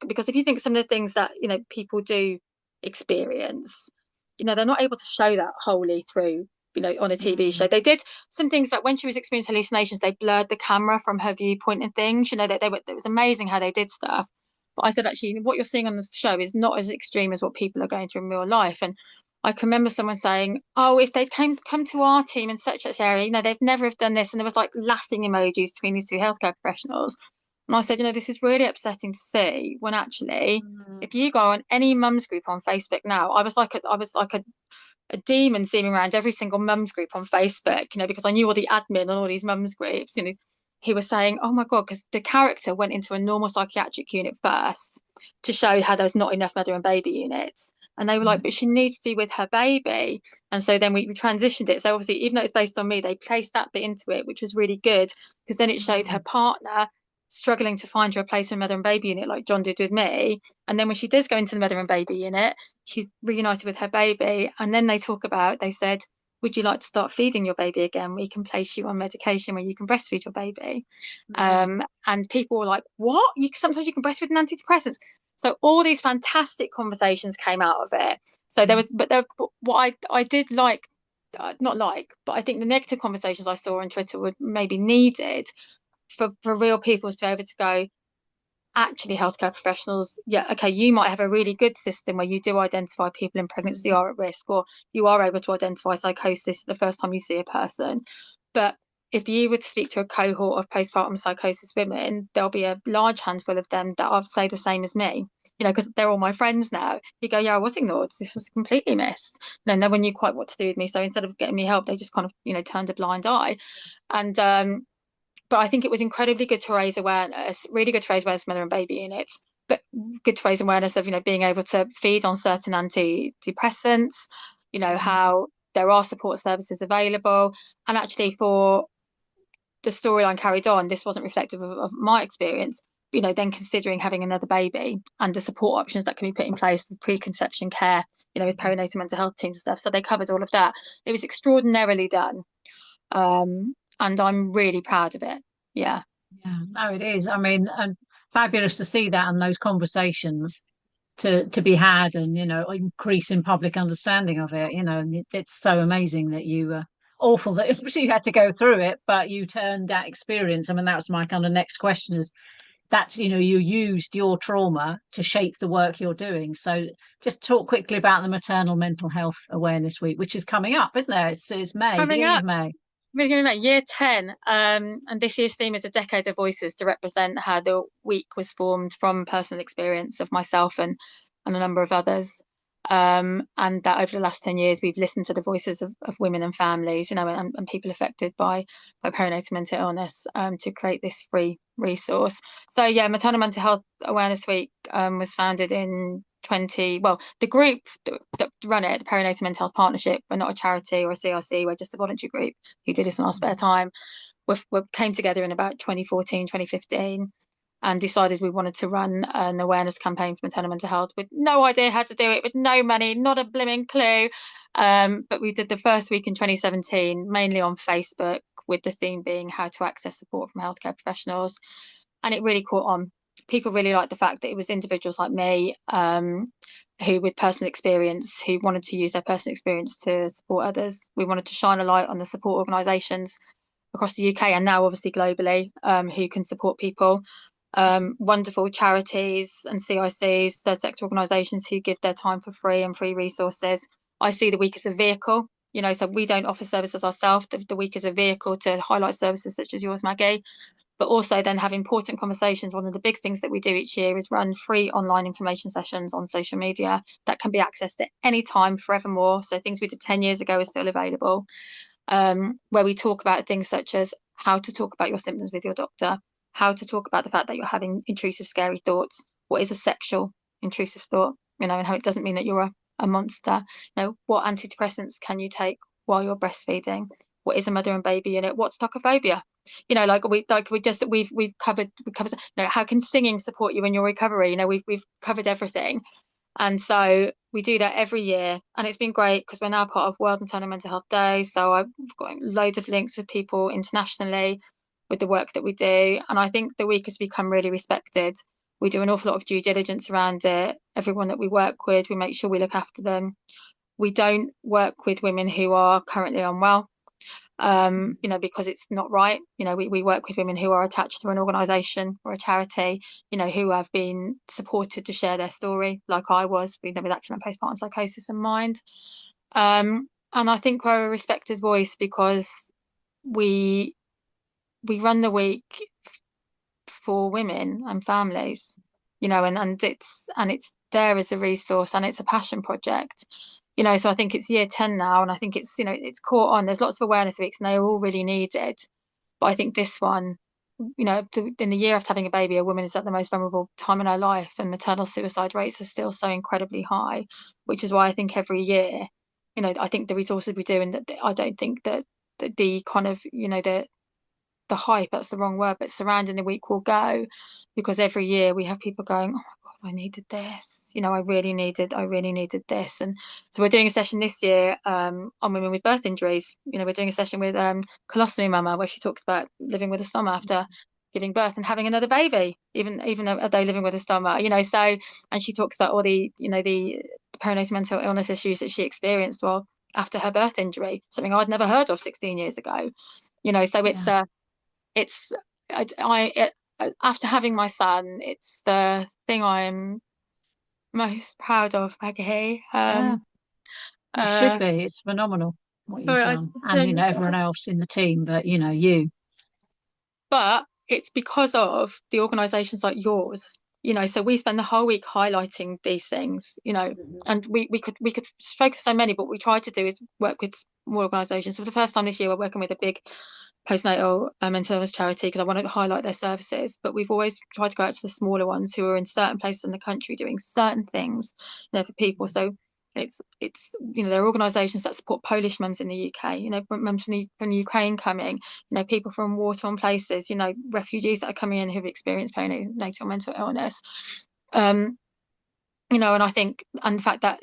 Speaker 2: because if you think some of the things that, people do experience, they're not able to show that wholly through, on a TV show.
Speaker 1: Mm,
Speaker 2: They did some things like when she was experiencing hallucinations, they blurred the camera from her viewpoint and things, it was amazing how they did stuff. But I said, actually, what you're seeing on the show is not as extreme as what people are going through in real life. And I can remember someone saying, "Oh, if they'd come to our team in such area, they'd never have done this." And there was like laughing emojis between these two healthcare professionals. And I said, this is really upsetting to see when actually,
Speaker 1: mm,
Speaker 2: if you go on any mums group on Facebook now, I was like a demon seeming around every single mums group on Facebook, because I knew all the admin on all these mums groups, he was saying, "Oh my God," because the character went into a normal psychiatric unit first to show how there was not enough mother and baby units. And they were like,
Speaker 1: mm,
Speaker 2: "But she needs to be with her baby." And so then we transitioned it. So obviously, even though it's based on me, they placed that bit into it, which was really good because then it showed her
Speaker 1: mm,
Speaker 2: partner struggling to find her a place in mother and baby unit, like John did with me. And then when she does go into the mother and baby unit, she's reunited with her baby. And then they said, "Would you like to start feeding your baby again? We can place you on medication where you can breastfeed your baby."
Speaker 1: mm,
Speaker 2: And people were like, "What? Sometimes you can breastfeed an antidepressants." So all these fantastic conversations came out of it. So
Speaker 1: mm.
Speaker 2: what I did like, not like, but I think the negative conversations I saw on Twitter were maybe needed for real people to be able to go, actually, healthcare professionals, yeah, okay, you might have a really good system where you do identify people in pregnancy are at risk, or you are able to identify psychosis the first time you see a person. But if you were to speak to a cohort of postpartum psychosis women, there'll be a large handful of them that I'll say the same as me. Because they're all my friends now. You go, yeah, I was ignored. This was completely missed. No one knew quite what to do with me. So instead of getting me help, they just kind of, turned a blind eye. And but I think it was incredibly good to raise awareness, really good to raise awareness of mother and baby units, but good to raise awareness of, being able to feed on certain antidepressants,
Speaker 1: Mm.
Speaker 2: how there are support services available. And actually for the storyline carried on, this wasn't reflective of my experience, then considering having another baby and the support options that can be put in place with preconception care, with perinatal mental health teams and stuff. So they covered all of that. It was extraordinarily done. And I'm really proud of it. Yeah.
Speaker 1: Yeah, no, it is. I mean, and fabulous to see that and those conversations to be had, and increase in public understanding of it. And it's so amazing that you awful that you had to go through it, but you turned that experience. I mean, that was my kind of next question, is that you used your trauma to shape the work you're doing. So just talk quickly about the Maternal Mental Health Awareness Week, which is coming up, isn't it? It's May,
Speaker 2: Coming
Speaker 1: beginning of
Speaker 2: up,
Speaker 1: May.
Speaker 2: beginning of year 10. And this year's theme is a decade of voices to represent how the week was formed from personal experience of myself and a number of others. And that over the last 10 years, we've listened to the voices of women and families, and people affected by perinatal mental illness, to create this free resource. So yeah, Maternal Mental Health Awareness Week was founded in 20, well, the group that run it, the Perinatal Mental Health Partnership, we're not a charity or a CRC, we're just a voluntary group who did this in our spare time. We came together in about 2014, 2015 and decided we wanted to run an awareness campaign for maternal mental health with no idea how to do it, with no money, not a blimming clue. But we did the first week in 2017, mainly on Facebook, with the theme being how to access support from healthcare professionals. And it really caught on. People really liked the fact that it was individuals like me who, with personal experience, who wanted to use their personal experience to support others. We wanted to shine a light on the support organisations across the UK and now obviously globally who can support people. Wonderful charities and CICs, third sector organisations who give their time for free and free resources. I see the week as a vehicle, so we don't offer services ourselves. The week is a vehicle to highlight services such as yours, Maggie, but also then have important conversations. One of the big things that we do each year is run free online information sessions on social media that can be accessed at any time forevermore. So things we did 10 years ago are still available, where we talk about things such as how to talk about your symptoms with your doctor, how to talk about the fact that you're having intrusive, scary thoughts. What is a sexual intrusive thought? And how it doesn't mean that you're a monster. What antidepressants can you take while you're breastfeeding? What is a mother and baby unit? What's tocophobia? We've covered. How can singing support you in your recovery? We've covered everything. And so we do that every year, and it's been great because we're now part of World Maternal Mental Health Day. So I've got loads of links with people internationally with the work that we do. And I think the week has become really respected. We do an awful lot of due diligence around it. Everyone that we work with, we make sure we look after them. We don't work with women who are currently unwell, because it's not right. We work with women who are attached to an organisation or a charity, who have been supported to share their story, like I was, with actually postpartum psychosis in mind. And I think we're a respected voice because we run the week for women and families, and it's there as a resource, and it's a passion project. So I think it's year 10 now, and I think it's caught on. There's lots of awareness weeks and they're all really needed. But I think this one, in the year after having a baby, a woman is at the most vulnerable time in her life, and maternal suicide rates are still so incredibly high, which is why I think every year, I think the resources we do, and that I don't think that the kind of, the hype, that's the wrong word, but surrounding the week will go, because every year we have people going, oh my God, I needed this, I really needed this. And so we're doing a session this year on women with birth injuries. We're doing a session with colostomy mama, where she talks about living with a stoma after giving birth and having another baby, even though they living with a stoma, so, and she talks about all the perinatal mental illness issues that she experienced after her birth injury, something I'd never heard of 16 years ago. So it's after having my son, it's the thing I'm most proud of, Maggie.
Speaker 1: Yeah, it should be. It's phenomenal what you've done, and everyone else in the team, but you.
Speaker 2: But it's because of the organisations like yours. So we spend the whole week highlighting these things, and we could focus so many, but what we try to do is work with more organisations. For the first time this year, we're working with a big postnatal mental illness charity because I want to highlight their services. But we've always tried to go out to the smaller ones who are in certain places in the country doing certain things, for people. So it's there are organisations that support Polish mums in the UK, mums from the Ukraine coming, people from war-torn places, refugees that are coming in who've experienced perinatal mental illness. And I think, and the fact that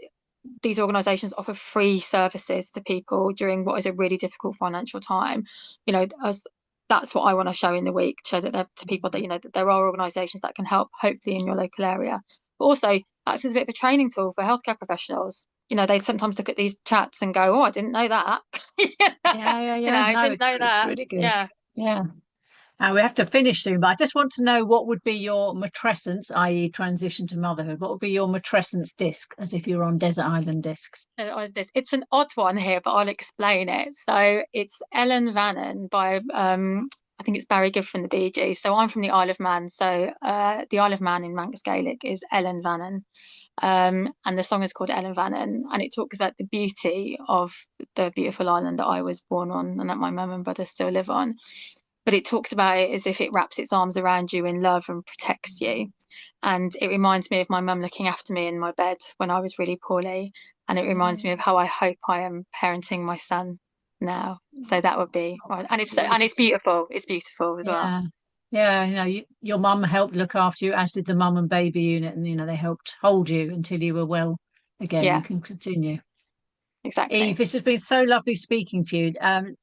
Speaker 2: these organisations offer free services to people during what is a really difficult financial time, that's what I want to show in the week, show that to people that that there are organisations that can help, hopefully in your local area, but also acts as a bit of a training tool for healthcare professionals. They sometimes look at these chats and go, oh, I didn't know that.
Speaker 1: Yeah.
Speaker 2: I didn't know that.
Speaker 1: It's really good. Yeah. We have to finish soon, but I just want to know, what would be your matrescence, i.e. transition to motherhood? What would be your matrescence disc, as if you're on desert island discs?
Speaker 2: It's an odd one here, but I'll explain it. So it's Ellen Vannon by, I think it's Barry Gibb from the Bee Gees. So I'm from the Isle of Man. So the Isle of Man in Manx Gaelic is Ellen Vannon. And the song is called Ellen Vannon, and it talks about the beauty of the beautiful island that I was born on and that my mum and brother still live on. but it talks about it as if it wraps its arms around you in love and protects you. And it reminds me of my mum looking after me in my bed when I was really poorly. And it reminds me of how I hope I am parenting my son now. So that would be, and it's beautiful. It's beautiful as well.
Speaker 1: Yeah. Yeah, your mum helped look after you, as did the mum and baby unit, and they helped hold you until you were well again
Speaker 2: Yeah,
Speaker 1: and can continue. Eve,
Speaker 2: exactly.
Speaker 1: this has been so lovely speaking to you.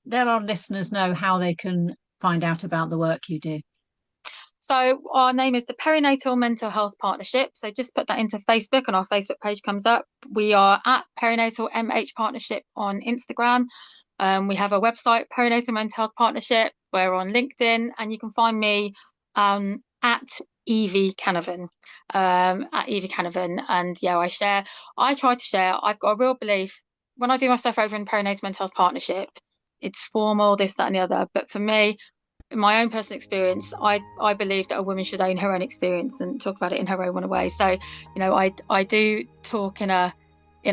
Speaker 1: Let our listeners know how they can find out about the work you do.
Speaker 2: So our name is the Perinatal Mental Health Partnership. So just put that into Facebook and our Facebook page comes up. We are at Perinatal MH Partnership on Instagram. We have a website, Perinatal Mental Health Partnership. We're on LinkedIn, and you can find me at Evie Canavan, at Evie Canavan. And yeah, I try to share. I've got a real belief when I do my stuff over in Perinatal Mental Health Partnership, it's formal, this, that, and the other. But for me, in my own personal experience, I believe that a woman should own her own experience and talk about it in her own way. So, I do talk in a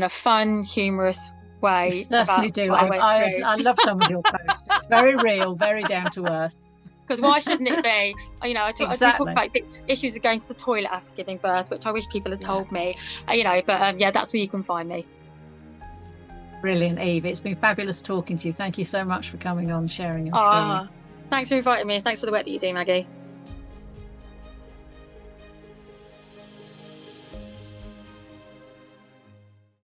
Speaker 2: fun, humorous
Speaker 1: You
Speaker 2: way
Speaker 1: certainly
Speaker 2: about
Speaker 1: do.
Speaker 2: what I went through.
Speaker 1: I love some of your posts. It's very real, very down to earth.
Speaker 2: Because why shouldn't it be? I do talk
Speaker 1: Exactly.
Speaker 2: about the issues of going to the toilet after giving birth, which I wish people had
Speaker 1: Yeah.
Speaker 2: told me. But yeah, that's where you can find me.
Speaker 1: Brilliant, Eve. It's been fabulous talking to you. Thank you so much for coming on, sharing your story.
Speaker 2: Ah, thanks for inviting me. Thanks for the work that you do, Maggie.